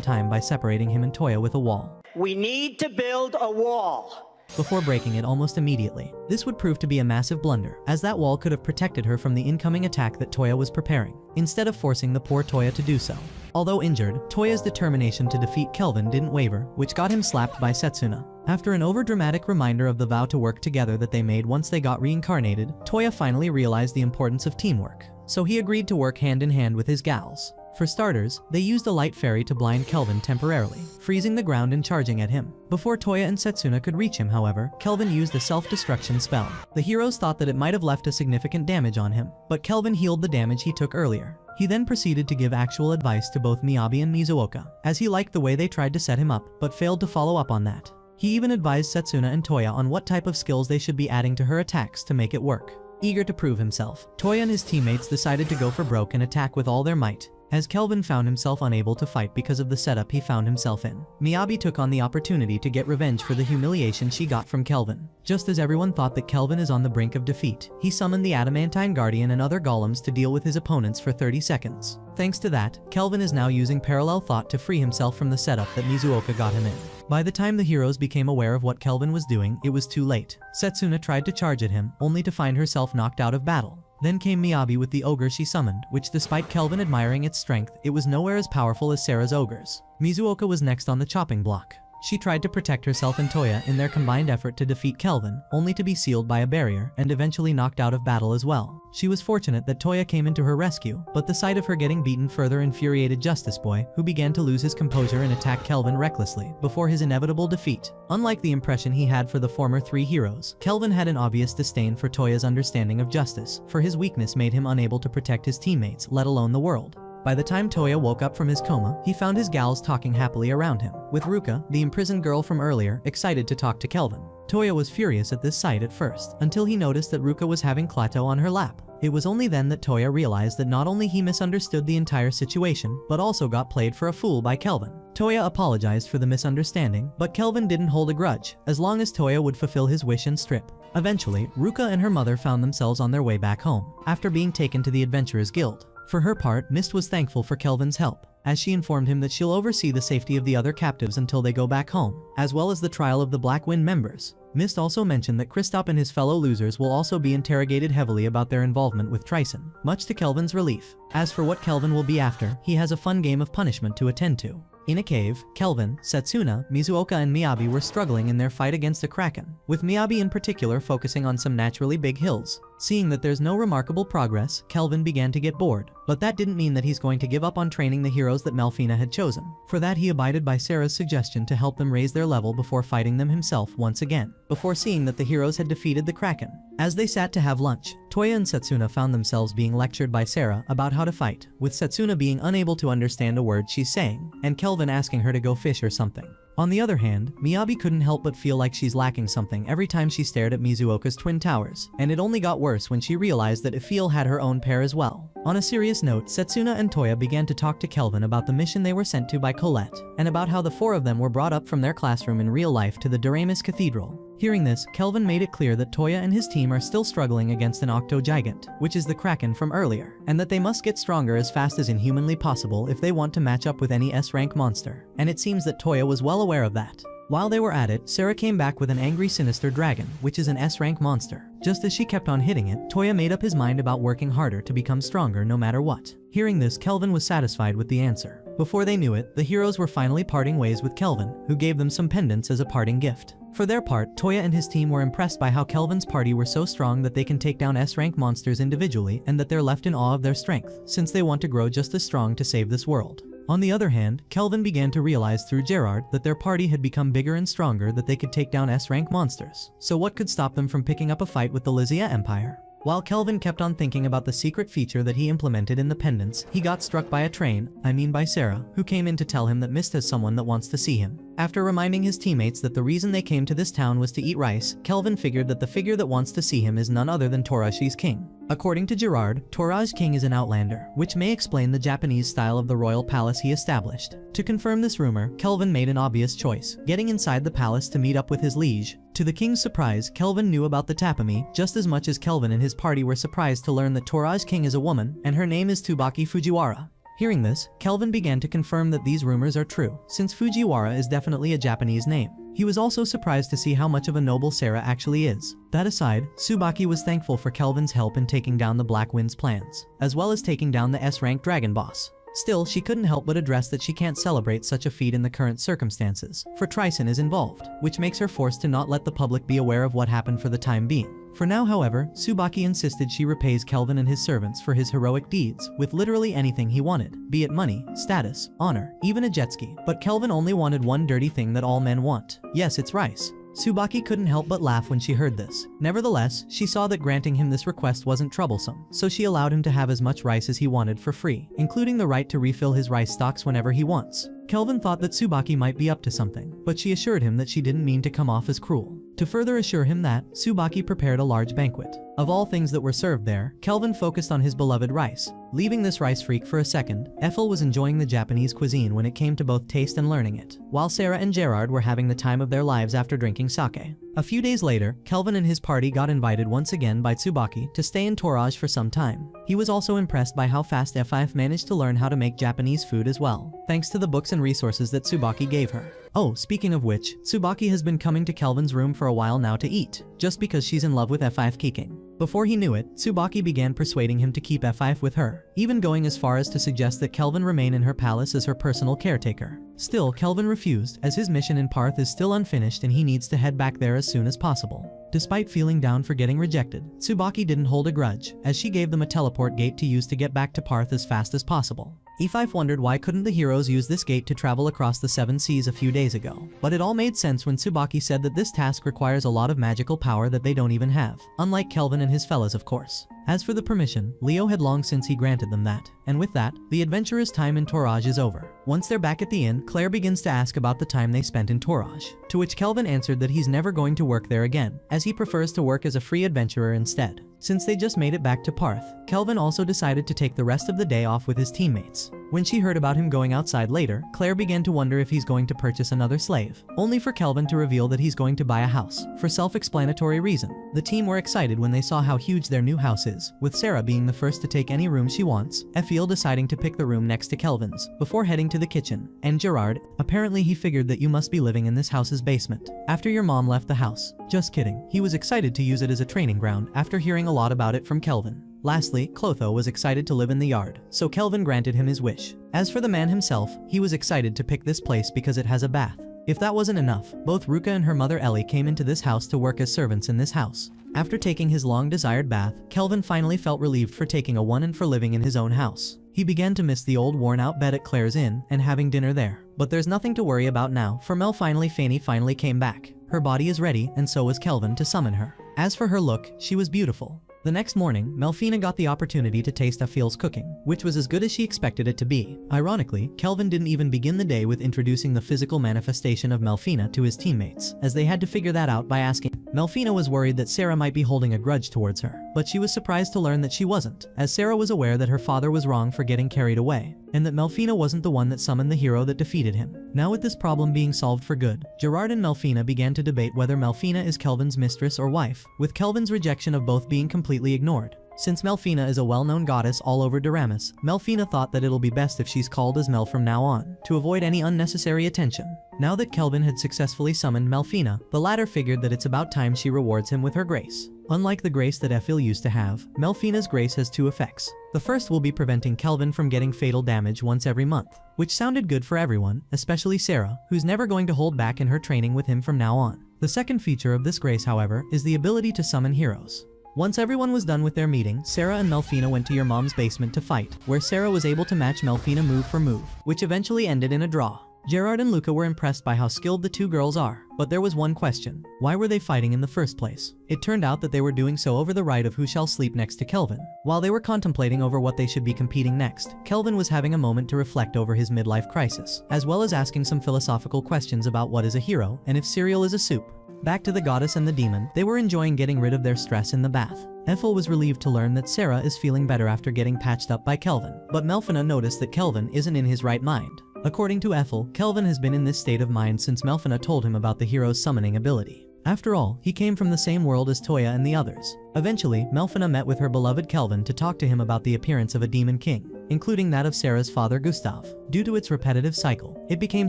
time by separating him and Toya with a wall. We need to build a wall before breaking it almost immediately. This would prove to be a massive blunder, as that wall could have protected her from the incoming attack that Toya was preparing, instead of forcing the poor Toya to do so. Although injured, Toya's determination to defeat Kelvin didn't waver, which got him slapped by Setsuna. After an overdramatic reminder of the vow to work together that they made once they got reincarnated, Toya finally realized the importance of teamwork, so he agreed to work hand in hand with his gals. For starters, they used a light fairy to blind Kelvin temporarily, freezing the ground and charging at him. Before Toya and Setsuna could reach him, however, Kelvin used a self-destruction spell. The heroes thought that it might have left a significant damage on him, but Kelvin healed the damage he took earlier. He then proceeded to give actual advice to both Miyabi and Mizuoka, as he liked the way they tried to set him up, but failed to follow up on that. He even advised Setsuna and Toya on what type of skills they should be adding to her attacks to make it work. Eager to prove himself, Toya and his teammates decided to go for broke and attack with all their might, as Kelvin found himself unable to fight because of the setup he found himself in. Miyabi took on the opportunity to get revenge for the humiliation she got from Kelvin. Just as everyone thought that Kelvin is on the brink of defeat, he summoned the Adamantine Guardian and other golems to deal with his opponents for 30 seconds. Thanks to that, Kelvin is now using parallel thought to free himself from the setup that Mizuoka got him in. By the time the heroes became aware of what Kelvin was doing, it was too late. Setsuna tried to charge at him, only to find herself knocked out of battle. Then came Miyabi with the ogre she summoned, which despite Kelvin admiring its strength, it was nowhere as powerful as Sarah's ogres. Mizuoka was next on the chopping block. She tried to protect herself and Toya in their combined effort to defeat Kelvin, only to be sealed by a barrier and eventually knocked out of battle as well. She was fortunate that Toya came into her rescue, but the sight of her getting beaten further infuriated Justice Boy, who began to lose his composure and attack Kelvin recklessly before his inevitable defeat. Unlike the impression he had for the former three heroes, Kelvin had an obvious disdain for Toya's understanding of justice, for his weakness made him unable to protect his teammates, let alone the world. By the time Toya woke up from his coma, he found his gals talking happily around him, with Ruka, the imprisoned girl from earlier, excited to talk to Kelvin. Toya was furious at this sight at first, until he noticed that Ruka was having Klato on her lap. It was only then that Toya realized that not only he misunderstood the entire situation, but also got played for a fool by Kelvin. Toya apologized for the misunderstanding, but Kelvin didn't hold a grudge, as long as Toya would fulfill his wish and strip. Eventually, Ruka and her mother found themselves on their way back home, after being taken to the Adventurers Guild. For her part, Mist was thankful for Kelvin's help, as she informed him that she'll oversee the safety of the other captives until they go back home, as well as the trial of the Black Wind members. Mist also mentioned that Kristoff and his fellow losers will also be interrogated heavily about their involvement with Trison, much to Kelvin's relief. As for what Kelvin will be after, he has a fun game of punishment to attend to. In a cave, Kelvin, Setsuna, Mizuoka and Miyabi were struggling in their fight against a kraken, with Miyabi in particular focusing on some naturally big hills. Seeing that there's no remarkable progress, Kelvin began to get bored, but that didn't mean that he's going to give up on training the heroes that Melfina had chosen. For that he abided by Sarah's suggestion to help them raise their level before fighting them himself once again, before seeing that the heroes had defeated the kraken. As they sat to have lunch, Toya and Setsuna found themselves being lectured by Sarah about how to fight, with Setsuna being unable to understand a word she's saying, and Kelvin asking her to go fish or something. On the other hand, Miyabi couldn't help but feel like she's lacking something every time she stared at Mizuoka's twin towers, and it only got worse when she realized that Ifil had her own pair as well. On a serious note, Setsuna and Toya began to talk to Kelvin about the mission they were sent to by Colette, and about how the four of them were brought up from their classroom in real life to the Doremus Cathedral. Hearing this, Kelvin made it clear that Toya and his team are still struggling against an Octo-Gigant, which is the Kraken from earlier, and that they must get stronger as fast as inhumanly possible if they want to match up with any S-rank monster, and it seems that Toya was well aware of that. While they were at it, Sarah came back with an angry sinister dragon, which is an S-rank monster. Just as she kept on hitting it, Toya made up his mind about working harder to become stronger no matter what. Hearing this, Kelvin was satisfied with the answer. Before they knew it, the heroes were finally parting ways with Kelvin, who gave them some pendants as a parting gift. For their part, Toya and his team were impressed by how Kelvin's party were so strong that they can take down S-rank monsters individually and that they're left in awe of their strength, since they want to grow just as strong to save this world. On the other hand, Kelvin began to realize through Gerard that their party had become bigger and stronger, that they could take down S-rank monsters. So what could stop them from picking up a fight with the Lysia Empire? While Kelvin kept on thinking about the secret feature that he implemented in the pendants, he got struck by a train, by Sarah, who came in to tell him that Mist has someone that wants to see him. After reminding his teammates that the reason they came to this town was to eat rice, Kelvin figured that the figure that wants to see him is none other than Torashi's king. According to Gerard, Toraj King is an outlander, which may explain the Japanese style of the royal palace he established. To confirm this rumor, Kelvin made an obvious choice, getting inside the palace to meet up with his liege. To the king's surprise, Kelvin knew about the Tapami just as much as Kelvin and his party were surprised to learn that Toraj King is a woman, and her name is Tsubaki Fujiwara. Hearing this, Kelvin began to confirm that these rumors are true, since Fujiwara is definitely a Japanese name. He was also surprised to see how much of a noble Sarah actually is. That aside, Tsubaki was thankful for Kelvin's help in taking down the Black Wind's plans, as well as taking down the S-rank dragon boss. Still, she couldn't help but address that she can't celebrate such a feat in the current circumstances, for Trison is involved, which makes her forced to not let the public be aware of what happened for the time being. For now, however, Tsubaki insisted she repays Kelvin and his servants for his heroic deeds with literally anything he wanted, be it money, status, honor, even a jet ski. But Kelvin only wanted one dirty thing that all men want. Yes, it's rice. Tsubaki couldn't help but laugh when she heard this. Nevertheless, she saw that granting him this request wasn't troublesome, so she allowed him to have as much rice as he wanted for free, including the right to refill his rice stocks whenever he wants. Kelvin thought that Tsubaki might be up to something, but she assured him that she didn't mean to come off as cruel. To further assure him that, Tsubaki prepared a large banquet. Of all things that were served there, Kelvin focused on his beloved rice. Leaving this rice freak for a second, Ethel was enjoying the Japanese cuisine when it came to both taste and learning it, while Sarah and Gerard were having the time of their lives after drinking sake. A few days later, Kelvin and his party got invited once again by Tsubaki to stay in Toraj for some time. He was also impressed by how fast F5 managed to learn how to make Japanese food as well, thanks to the books and resources that Tsubaki gave her. Oh, speaking of which, Tsubaki has been coming to Kelvin's room for a while now to eat, just because she's in love with F5 Kiking. Before he knew it, Tsubaki began persuading him to keep F5 with her, even going as far as to suggest that Kelvin remain in her palace as her personal caretaker. Still, Kelvin refused, as his mission in Parth is still unfinished and he needs to head back there as soon as possible. Despite feeling down for getting rejected, Tsubaki didn't hold a grudge, as she gave them a teleport gate to use to get back to Parth as fast as possible. E5 wondered why couldn't the heroes use this gate to travel across the 7 seas a few days ago, but it all made sense when Tsubaki said that this task requires a lot of magical power that they don't even have, unlike Kelvin and his fellas of course. As for the permission, Leo had long since he granted them that, and with that, the adventurous time in Toraj is over. Once they're back at the inn, Claire begins to ask about the time they spent in Toraj, to which Kelvin answered that he's never going to work there again, as he prefers to work as a free adventurer instead. Since they just made it back to Parth, Kelvin also decided to take the rest of the day off with his teammates. When she heard about him going outside later, Claire began to wonder if he's going to purchase another slave, only for Kelvin to reveal that he's going to buy a house, for self-explanatory reason. The team were excited when they saw how huge their new house is, with Sarah being the first to take any room she wants, Effiel deciding to pick the room next to Kelvin's, before heading to the kitchen, and Gerard, apparently he figured that you must be living in this house's basement, after your mom left the house. Just kidding, he was excited to use it as a training ground after hearing a lot about it from Kelvin. Lastly, Clotho was excited to live in the yard, so Kelvin granted him his wish. As for the man himself, he was excited to pick this place because it has a bath. If that wasn't enough, both Ruka and her mother Ellie came into this house to work as servants in this house. After taking his long-desired bath, Kelvin finally felt relieved for taking a one and for living in his own house. He began to miss the old worn-out bed at Claire's inn and having dinner there. But there's nothing to worry about now, for Fanny finally came back. Her body is ready, and so was Kelvin to summon her. As for her look, she was beautiful. The next morning, Melfina got the opportunity to taste Afil's cooking, which was as good as she expected it to be. Ironically, Kelvin didn't even begin the day with introducing the physical manifestation of Melfina to his teammates, as they had to figure that out by asking. Melfina was worried that Sarah might be holding a grudge towards her, but she was surprised to learn that she wasn't, as Sarah was aware that her father was wrong for getting carried away, and that Melfina wasn't the one that summoned the hero that defeated him. Now with this problem being solved for good, Gerard and Melfina began to debate whether Melfina is Kelvin's mistress or wife, with Kelvin's rejection of both being completely ignored. Since Melfina is a well-known goddess all over Doramus, Melfina thought that it'll be best if she's called as Mel from now on, to avoid any unnecessary attention. Now that Kelvin had successfully summoned Melfina, the latter figured that it's about time she rewards him with her grace. Unlike the grace that Efil used to have, Melfina's grace has two effects. The first will be preventing Kelvin from getting fatal damage once every month, which sounded good for everyone, especially Sarah, who's never going to hold back in her training with him from now on. The second feature of this grace, however, is the ability to summon heroes. Once everyone was done with their meeting, Sarah and Melfina went to your mom's basement to fight, where Sarah was able to match Melfina move for move, which eventually ended in a draw. Gerard and Luca were impressed by how skilled the two girls are, but there was one question. Why were they fighting in the first place? It turned out that they were doing so over the right of who shall sleep next to Kelvin. While they were contemplating over what they should be competing next, Kelvin was having a moment to reflect over his midlife crisis, as well as asking some philosophical questions about what is a hero and if cereal is a soup. Back to the goddess and the demon, they were enjoying getting rid of their stress in the bath. Efil was relieved to learn that Sarah is feeling better after getting patched up by Kelvin, but Melfina noticed that Kelvin isn't in his right mind. According to Efil, Kelvin has been in this state of mind since Melfina told him about the hero's summoning ability. After all, he came from the same world as Toya and the others. Eventually, Melfina met with her beloved Kelvin to talk to him about the appearance of a demon king, including that of Sarah's father Gustav. Due to its repetitive cycle, it became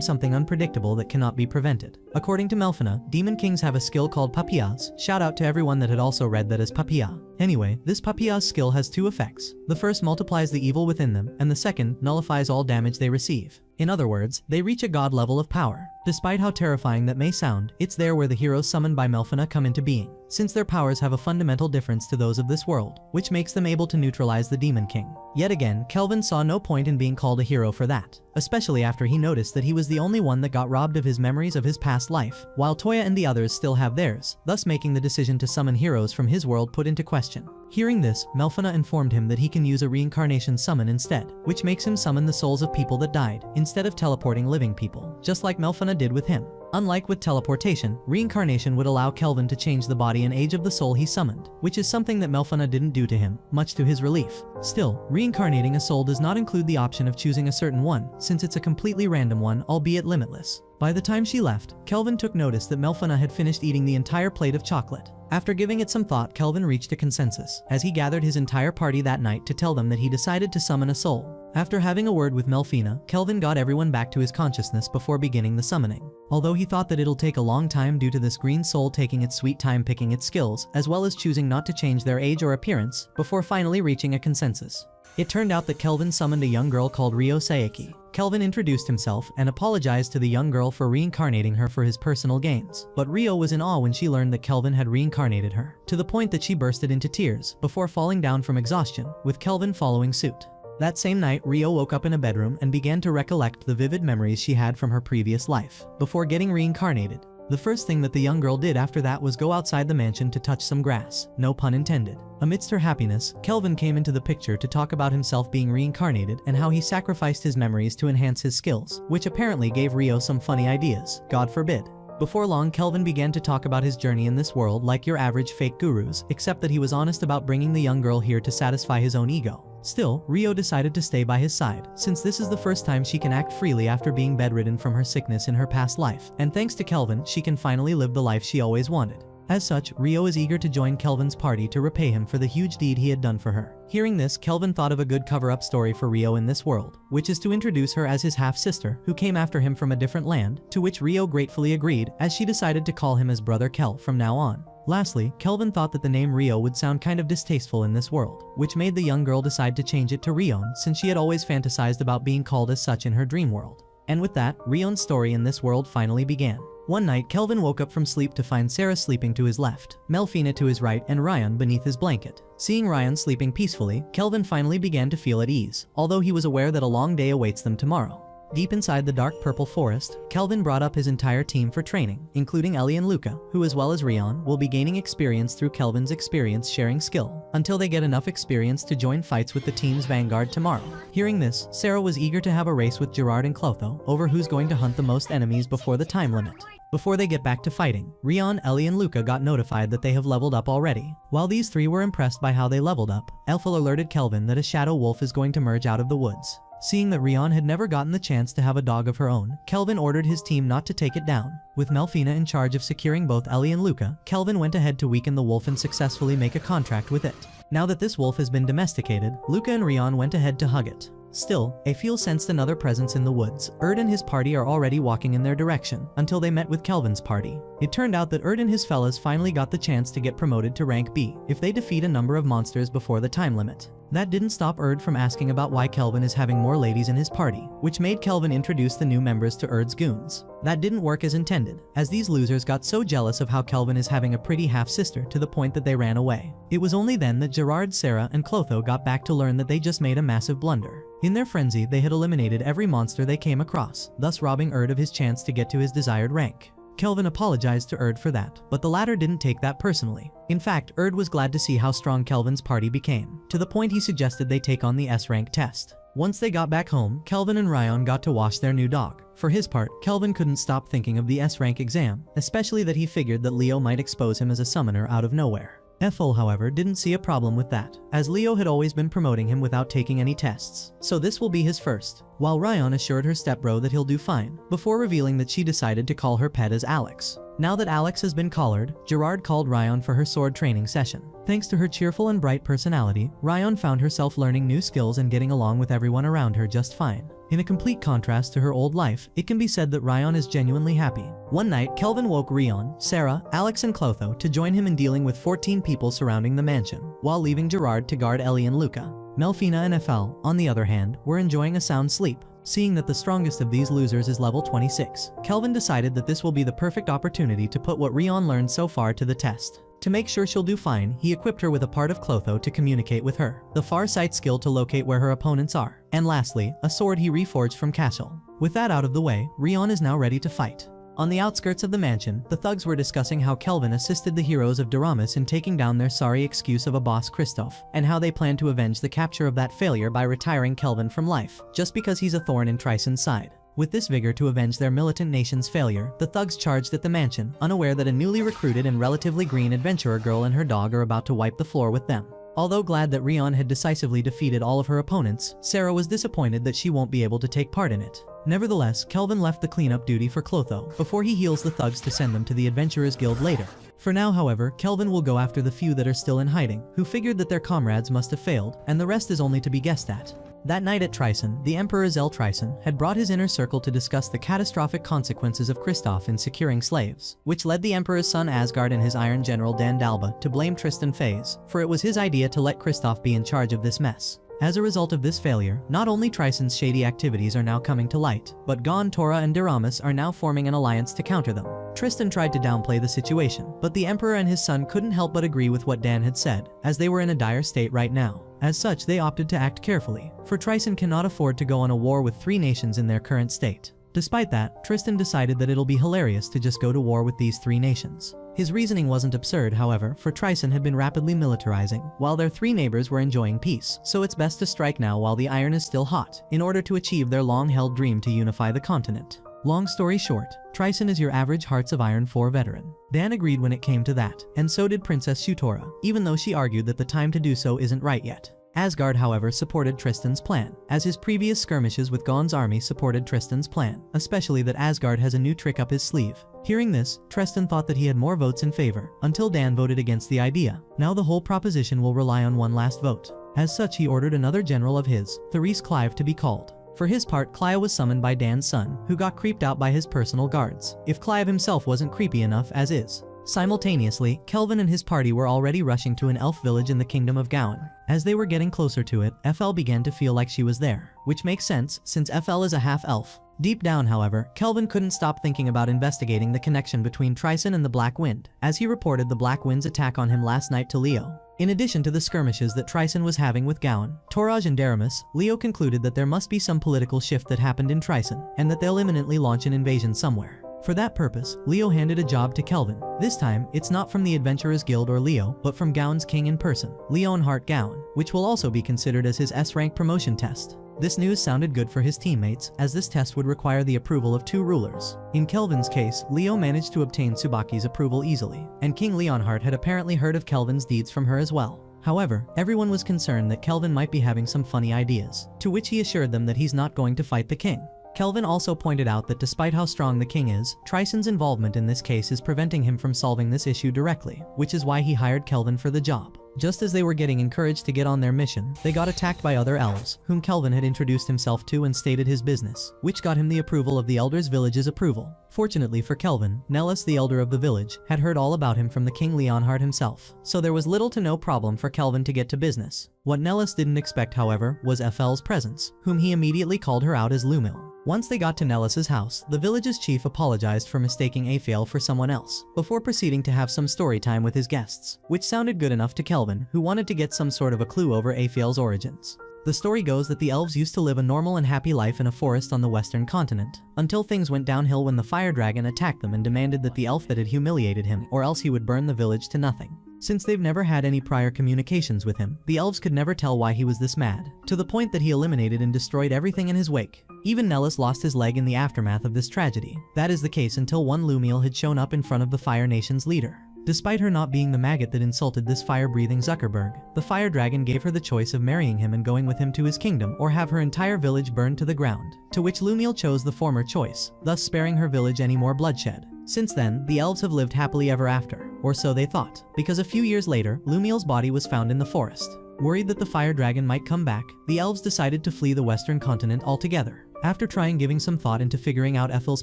something unpredictable that cannot be prevented. According to Melfina, demon kings have a skill called papillas. Shout out to everyone that had also read that as papilla. Anyway, this papillas skill has two effects. The first multiplies the evil within them, and the second nullifies all damage they receive. In other words, they reach a god level of power. Despite how terrifying that may sound, it's there where the heroes summoned by Melfina come into being, since their powers have a fundamental difference to those of this world, which makes them able to neutralize the Demon King. Yet again, Kelvin saw no point in being called a hero for that, especially after he noticed that he was the only one that got robbed of his memories of his past life, while Toya and the others still have theirs, thus making the decision to summon heroes from his world put into question. Hearing this, Melfina informed him that he can use a reincarnation summon instead, which makes him summon the souls of people that died, instead of teleporting living people, just like Melfina did with him. Unlike with teleportation, reincarnation would allow Kelvin to change the body and age of the soul he summoned, which is something that Melfina didn't do to him, much to his relief. Still, reincarnating a soul does not include the option of choosing a certain one, since it's a completely random one, albeit limitless. By the time she left, Kelvin took notice that Melfina had finished eating the entire plate of chocolate. After giving it some thought, Kelvin reached a consensus, as he gathered his entire party that night to tell them that he decided to summon a soul. After having a word with Melfina, Kelvin got everyone back to his consciousness before beginning the summoning. Although he thought that it'll take a long time due to this green soul taking its sweet time picking its skills, as well as choosing not to change their age or appearance, before finally reaching a consensus. It turned out that Kelvin summoned a young girl called Ryo Saeki. Kelvin introduced himself and apologized to the young girl for reincarnating her for his personal gains, but Ryo was in awe when she learned that Kelvin had reincarnated her, to the point that she bursted into tears, before falling down from exhaustion, with Kelvin following suit. That same night, Ryo woke up in a bedroom and began to recollect the vivid memories she had from her previous life, before getting reincarnated. The first thing that the young girl did after that was go outside the mansion to touch some grass, no pun intended. Amidst her happiness, Kelvin came into the picture to talk about himself being reincarnated and how he sacrificed his memories to enhance his skills, which apparently gave Ryo some funny ideas, God forbid. Before long, Kelvin began to talk about his journey in this world like your average fake gurus, except that he was honest about bringing the young girl here to satisfy his own ego. Still, Ryo decided to stay by his side, since this is the first time she can act freely after being bedridden from her sickness in her past life, and thanks to Kelvin, she can finally live the life she always wanted. As such, Ryo is eager to join Kelvin's party to repay him for the huge deed he had done for her. Hearing this, Kelvin thought of a good cover-up story for Ryo in this world, which is to introduce her as his half-sister, who came after him from a different land, to which Ryo gratefully agreed, as she decided to call him as Brother Kel from now on. Lastly, Kelvin thought that the name Ryo would sound kind of distasteful in this world, which made the young girl decide to change it to Rion, since she had always fantasized about being called as such in her dream world. And with that, Rion's story in this world finally began. One night, Kelvin woke up from sleep to find Sarah sleeping to his left, Melfina to his right, and Ryan beneath his blanket. Seeing Ryan sleeping peacefully, Kelvin finally began to feel at ease, although he was aware that a long day awaits them tomorrow. Deep inside the dark purple forest, Kelvin brought up his entire team for training, including Ellie and Luca, who as well as Rion, will be gaining experience through Kelvin's experience sharing skill, until they get enough experience to join fights with the team's vanguard tomorrow. Hearing this, Sarah was eager to have a race with Gerard and Clotho over who's going to hunt the most enemies before the time limit. Before they get back to fighting, Rion, Ellie, and Luca got notified that they have leveled up already. While these three were impressed by how they leveled up, Elphel alerted Kelvin that a shadow wolf is going to merge out of the woods. Seeing that Rion had never gotten the chance to have a dog of her own, Kelvin ordered his team not to take it down. With Melfina in charge of securing both Ellie and Luca, Kelvin went ahead to weaken the wolf and successfully make a contract with it. Now that this wolf has been domesticated, Luca and Rion went ahead to hug it. Still, Afiel sensed another presence in the woods. Erd and his party are already walking in their direction, until they met with Kelvin's party. It turned out that Erd and his fellas finally got the chance to get promoted to rank B, if they defeat a number of monsters before the time limit. That didn't stop Erd from asking about why Kelvin is having more ladies in his party, which made Kelvin introduce the new members to Erd's goons. That didn't work as intended, as these losers got so jealous of how Kelvin is having a pretty half-sister to the point that they ran away. It was only then that Gerard, Sarah, and Clotho got back to learn that they just made a massive blunder. In their frenzy, they had eliminated every monster they came across, thus robbing Erd of his chance to get to his desired rank. Kelvin apologized to Erd for that, but the latter didn't take that personally. In fact, Erd was glad to see how strong Kelvin's party became, to the point he suggested they take on the S-rank test. Once they got back home, Kelvin and Rion got to wash their new dog. For his part, Kelvin couldn't stop thinking of the S-rank exam, especially that he figured that Leo might expose him as a summoner out of nowhere. Ethel, however, didn't see a problem with that, as Leo had always been promoting him without taking any tests, so this will be his first. While Rion assured her stepbro that he'll do fine, before revealing that she decided to call her pet as Alex. Now that Alex has been collared, Gerard called Rion for her sword training session. Thanks to her cheerful and bright personality, Rion found herself learning new skills and getting along with everyone around her just fine. In a complete contrast to her old life, it can be said that Rion is genuinely happy. One night, Kelvin woke Rion, Sarah, Alex, and Clotho to join him in dealing with 14 people surrounding the mansion, while leaving Gerard to guard Ellie and Luca. Melfina and Ethel, on the other hand, were enjoying a sound sleep. Seeing that the strongest of these losers is level 26, Kelvin decided that this will be the perfect opportunity to put what Rion learned so far to the test. To make sure she'll do fine, he equipped her with a part of Clotho to communicate with her, the Farsight skill to locate where her opponents are, and lastly, a sword he reforged from Cashel. With that out of the way, Rion is now ready to fight. On the outskirts of the mansion, the thugs were discussing how Kelvin assisted the heroes of Doramus in taking down their sorry excuse of a boss Christoph, and how they plan to avenge the capture of that failure by retiring Kelvin from life, just because he's a thorn in Trison's side. With this vigor to avenge their militant nation's failure, the thugs charged at the mansion, unaware that a newly recruited and relatively green adventurer girl and her dog are about to wipe the floor with them. Although glad that Rion had decisively defeated all of her opponents, Sarah was disappointed that she won't be able to take part in it. Nevertheless, Kelvin left the cleanup duty for Clotho before he heals the thugs to send them to the Adventurers Guild later. For now, however, Kelvin will go after the few that are still in hiding, who figured that their comrades must have failed, and the rest is only to be guessed at. That night at Trison, the Emperor Zel Trison had brought his inner circle to discuss the catastrophic consequences of Christoph in securing slaves, which led the Emperor's son Asgard and his Iron General Dan Dalba to blame Tristan Faze, for it was his idea to let Christoph be in charge of this mess. As a result of this failure, not only Trison's shady activities are now coming to light, but Gon, Tora, and Doramus are now forming an alliance to counter them. Tristan tried to downplay the situation, but the Emperor and his son couldn't help but agree with what Dan had said, as they were in a dire state right now. As such, they opted to act carefully, for Trison cannot afford to go on a war with 3 nations in their current state. Despite that, Tristan decided that it'll be hilarious to just go to war with these 3 nations. His reasoning wasn't absurd, however, for Trison had been rapidly militarizing, while their 3 neighbors were enjoying peace, so it's best to strike now while the iron is still hot, in order to achieve their long-held dream to unify the continent. Long story short, Trison is your average Hearts of Iron 4 veteran. Dan agreed when it came to that, and so did Princess Shutora, even though she argued that the time to do so isn't right yet. Asgard, however, supported Tristan's plan, as his previous skirmishes with Gon's army supported Tristan's plan, especially that Asgard has a new trick up his sleeve. Hearing this, Tristan thought that he had more votes in favor, until Dan voted against the idea. Now the whole proposition will rely on one last vote. As such, he ordered another general of his, Therese Clive, to be called. For his part, Clive was summoned by Dan's son, who got creeped out by his personal guards, if Clive himself wasn't creepy enough as is. Simultaneously, Kelvin and his party were already rushing to an elf village in the kingdom of Gowan. As they were getting closer to it, FL began to feel like she was there, which makes sense since FL is a half-elf. Deep down, however, Kelvin couldn't stop thinking about investigating the connection between Trison and the Black Wind, as he reported the Black Wind's attack on him last night to Leo. In addition to the skirmishes that Tryson was having with Gowan, Toraj and Daramus, Leo concluded that there must be some political shift that happened in Tryson, and that they'll imminently launch an invasion somewhere. For that purpose, Leo handed a job to Kelvin. This time, it's not from the Adventurers Guild or Leo, but from Gowan's king in person, Leonhart Gowan, which will also be considered as his S-rank promotion test. This news sounded good for his teammates, as this test would require the approval of 2 rulers. In Kelvin's case, Leo managed to obtain Tsubaki's approval easily, and King Leonhart had apparently heard of Kelvin's deeds from her as well. However, everyone was concerned that Kelvin might be having some funny ideas, to which he assured them that he's not going to fight the king. Kelvin also pointed out that despite how strong the king is, Tryson's involvement in this case is preventing him from solving this issue directly, which is why he hired Kelvin for the job. Just as they were getting encouraged to get on their mission, they got attacked by other elves, whom Kelvin had introduced himself to and stated his business, which got him the approval of the elders' village's approval. Fortunately for Kelvin, Nellis, the elder of the village, had heard all about him from the King Leonhart himself, so there was little to no problem for Kelvin to get to business. What Nellis didn't expect, however, was FL's presence, whom he immediately called her out as Lumil. Once they got to Nellis's house, the village's chief apologized for mistaking Aphael for someone else, before proceeding to have some story time with his guests, which sounded good enough to Kelvin, who wanted to get some sort of a clue over Aphael's origins. The story goes that the elves used to live a normal and happy life in a forest on the western continent, until things went downhill when the fire dragon attacked them and demanded that the elf that had humiliated him, or else he would burn the village to nothing. Since they've never had any prior communications with him, the elves could never tell why he was this mad, to the point that he eliminated and destroyed everything in his wake. Even Nellis lost his leg in the aftermath of this tragedy. That is the case until one Lumiel had shown up in front of the Fire Nation's leader. Despite her not being the maggot that insulted this fire-breathing Zuckerberg, the fire dragon gave her the choice of marrying him and going with him to his kingdom, or have her entire village burned to the ground, to which Lumiel chose the former choice, thus sparing her village any more bloodshed. Since then, the elves have lived happily ever after, or so they thought, because a few years later, Lumiel's body was found in the forest. Worried that the fire dragon might come back, the elves decided to flee the western continent altogether. After trying giving some thought into figuring out Ethel's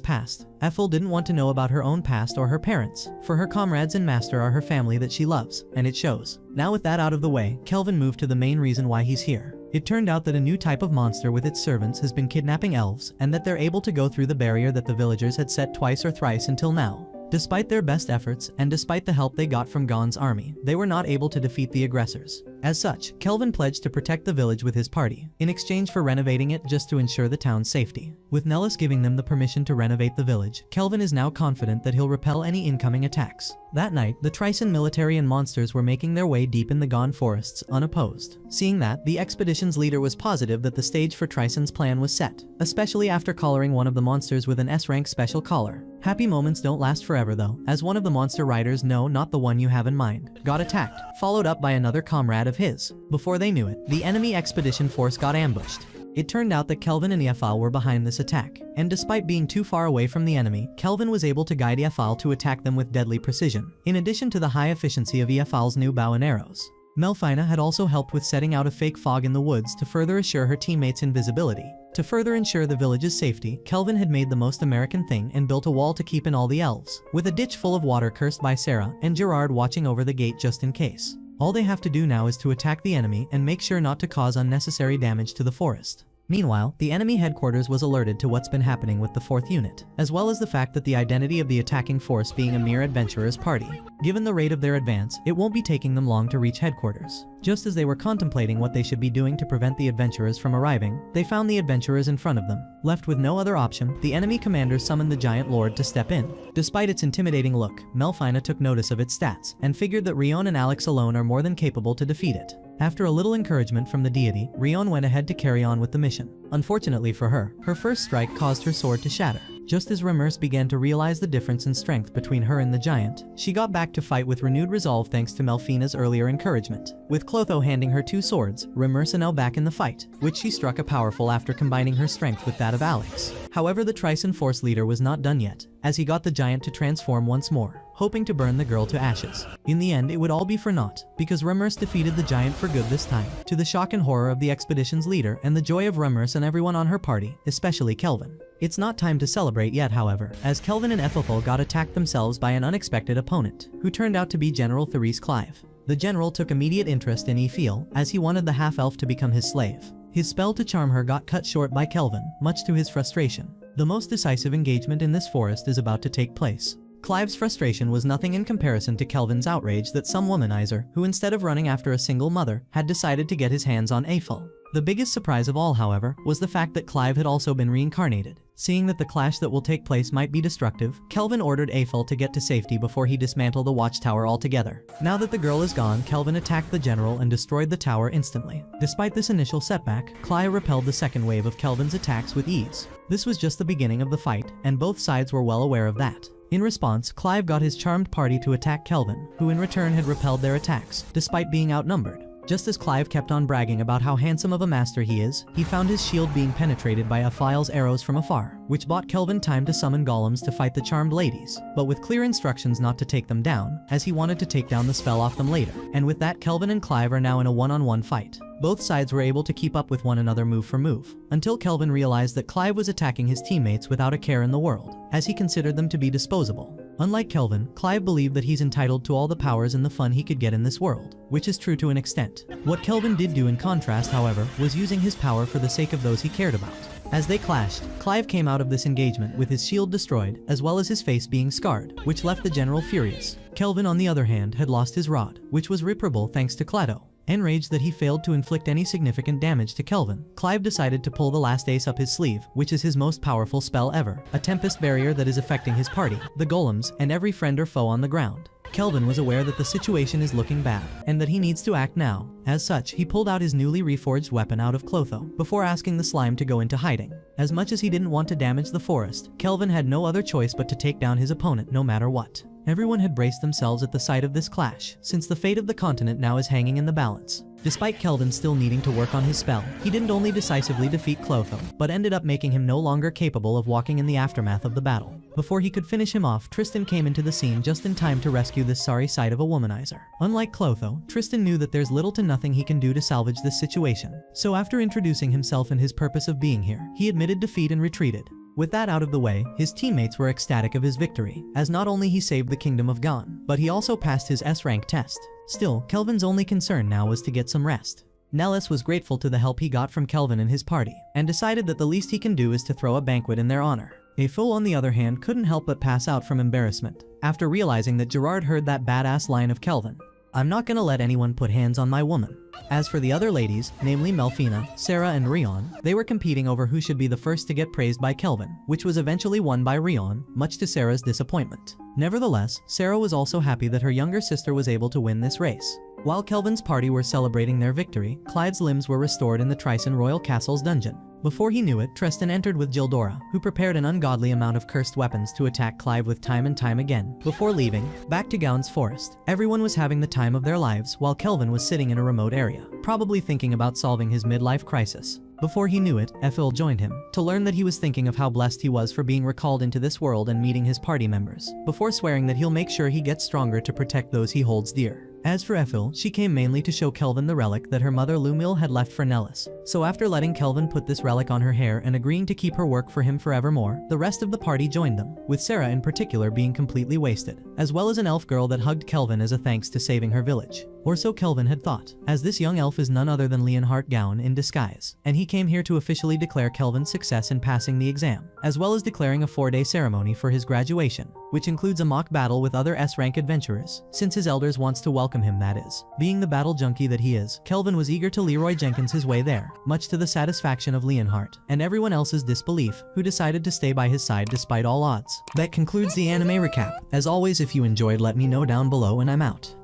past, Ethel didn't want to know about her own past or her parents, for her comrades and master are her family that she loves, and it shows. Now with that out of the way, Kelvin moved to the main reason why he's here. It turned out that a new type of monster with its servants has been kidnapping elves, and that they're able to go through the barrier that the villagers had set twice or thrice until now. Despite their best efforts, and despite the help they got from Gon's army, they were not able to defeat the aggressors. As such, Kelvin pledged to protect the village with his party, in exchange for renovating it just to ensure the town's safety. With Nellis giving them the permission to renovate the village, Kelvin is now confident that he'll repel any incoming attacks. That night, the Tryson military and monsters were making their way deep in the Gon forests, unopposed. Seeing that, the expedition's leader was positive that the stage for Tryson's plan was set, especially after collaring one of the monsters with an S-rank special collar. Happy moments don't last forever though, as one of the monster riders, no, not the one you have in mind, got attacked, followed up by another comrade of his. Before they knew it, the enemy expedition force got ambushed. It turned out that Kelvin and Yefal were behind this attack, and despite being too far away from the enemy, Kelvin was able to guide Yefal to attack them with deadly precision, in addition to the high efficiency of Yefal's new bow and arrows. Melfina had also helped with setting out a fake fog in the woods to further assure her teammates' invisibility. To further ensure the village's safety, Kelvin had made the most American thing and built a wall to keep in all the elves, with a ditch full of water cursed by Sarah and Gerard watching over the gate just in case. All they have to do now is to attack the enemy and make sure not to cause unnecessary damage to the forest. Meanwhile, the enemy headquarters was alerted to what's been happening with the 4th unit, as well as the fact that the identity of the attacking force being a mere adventurer's party. Given the rate of their advance, it won't be taking them long to reach headquarters. Just as they were contemplating what they should be doing to prevent the adventurers from arriving, they found the adventurers in front of them. Left with no other option, the enemy commander summoned the giant lord to step in. Despite its intimidating look, Melfina took notice of its stats, and figured that Rion and Alex alone are more than capable to defeat it. After a little encouragement from the deity, Rion went ahead to carry on with the mission. Unfortunately for her, her first strike caused her sword to shatter. Just as Remers began to realize the difference in strength between her and the giant, she got back to fight with renewed resolve thanks to Melfina's earlier encouragement. With Clotho handing her 2 swords, Remers now back in the fight, which she struck a powerful after combining her strength with that of Alex. However, the Tryson force leader was not done yet, as he got the giant to transform once more, hoping to burn the girl to ashes. In the end, it would all be for naught, because Remers defeated the giant for good this time, to the shock and horror of the expedition's leader and the joy of Remers and everyone on her party, especially Kelvin. It's not time to celebrate yet, however, as Kelvin and Ethelthal got attacked themselves by an unexpected opponent, who turned out to be General Therese Clive. The general took immediate interest in Ethiel, as he wanted the half-elf to become his slave. His spell to charm her got cut short by Kelvin, much to his frustration. The most decisive engagement in this forest is about to take place. Clive's frustration was nothing in comparison to Kelvin's outrage that some womanizer, who instead of running after a single mother, had decided to get his hands on Eiffel. The biggest surprise of all, however, was the fact that Clive had also been reincarnated. Seeing that the clash that will take place might be destructive, Kelvin ordered Eiffel to get to safety before he dismantled the watchtower altogether. Now that the girl is gone, Kelvin attacked the general and destroyed the tower instantly. Despite this initial setback, Clive repelled the second wave of Kelvin's attacks with ease. This was just the beginning of the fight, and both sides were well aware of that. In response, Clive got his charmed party to attack Kelvin, who in return had repelled their attacks, despite being outnumbered. Just as Clive kept on bragging about how handsome of a master he is, he found his shield being penetrated by Aphile's arrows from afar, which bought Kelvin time to summon golems to fight the charmed ladies, but with clear instructions not to take them down, as he wanted to take down the spell off them later. And with that, Kelvin and Clive are now in a one-on-one fight. Both sides were able to keep up with one another move for move, until Kelvin realized that Clive was attacking his teammates without a care in the world, as he considered them to be disposable. Unlike Kelvin, Clive believed that he's entitled to all the powers and the fun he could get in this world, which is true to an extent. What Kelvin did do in contrast, however, was using his power for the sake of those he cared about. As they clashed, Clive came out of this engagement with his shield destroyed, as well as his face being scarred, which left the general furious. Kelvin, on the other hand, had lost his rod, which was reparable thanks to Clado. Enraged that he failed to inflict any significant damage to Kelvin, Clive decided to pull the last ace up his sleeve, which is his most powerful spell ever, a tempest barrier that is affecting his party, the golems, and every friend or foe on the ground. Kelvin was aware that the situation is looking bad, and that he needs to act now. As such, he pulled out his newly reforged weapon out of Clotho, before asking the slime to go into hiding. As much as he didn't want to damage the forest, Kelvin had no other choice but to take down his opponent no matter what. Everyone had braced themselves at the sight of this clash, since the fate of the continent now is hanging in the balance. Despite Kelvin still needing to work on his spell, he didn't only decisively defeat Clotho, but ended up making him no longer capable of walking in the aftermath of the battle. Before he could finish him off, Tristan came into the scene just in time to rescue this sorry sight of a womanizer. Unlike Clotho, Tristan knew that there's little to nothing he can do to salvage this situation. So after introducing himself and his purpose of being here, he admitted defeat and retreated. With that out of the way, his teammates were ecstatic of his victory, as not only he saved the kingdom of Gan, but he also passed his S-rank test. Still, Kelvin's only concern now was to get some rest. Nellis was grateful to the help he got from Kelvin and his party, and decided that the least he can do is to throw a banquet in their honor. Eiffel, on the other hand, couldn't help but pass out from embarrassment, after realizing that Gerard heard that badass line of Kelvin, "I'm not gonna let anyone put hands on my woman." As for the other ladies, namely Melfina, Sarah, and Rion, they were competing over who should be the first to get praised by Kelvin, which was eventually won by Rion, much to Sarah's disappointment. Nevertheless, Sarah was also happy that her younger sister was able to win this race. While Kelvin's party were celebrating their victory, Clyde's limbs were restored in the Trison Royal Castle's dungeon. Before he knew it, Tristan entered with Gildora, who prepared an ungodly amount of cursed weapons to attack Clive with time and time again. Before leaving, back to Gaun's forest, everyone was having the time of their lives while Kelvin was sitting in a remote area, probably thinking about solving his midlife crisis. Before he knew it, Eiffel joined him, to learn that he was thinking of how blessed he was for being recalled into this world and meeting his party members, before swearing that he'll make sure he gets stronger to protect those he holds dear. As for Eiffel, she came mainly to show Kelvin the relic that her mother Lumil had left for Nellis. So after letting Kelvin put this relic on her hair and agreeing to keep her work for him forevermore, the rest of the party joined them, with Sarah in particular being completely wasted, as well as an elf girl that hugged Kelvin as a thanks to saving her village. Or so Kelvin had thought, as this young elf is none other than Leonhard Gaun in disguise, and he came here to officially declare Kelvin's success in passing the exam, as well as declaring a 4-day ceremony for his graduation, which includes a mock battle with other S-rank adventurers, since his elders wants to welcome him, that is. Being the battle junkie that he is, Kelvin was eager to Leroy Jenkins his way there, much to the satisfaction of Leonhard, and everyone else's disbelief, who decided to stay by his side despite all odds. That concludes the anime recap. As always, if you enjoyed, let me know down below and I'm out.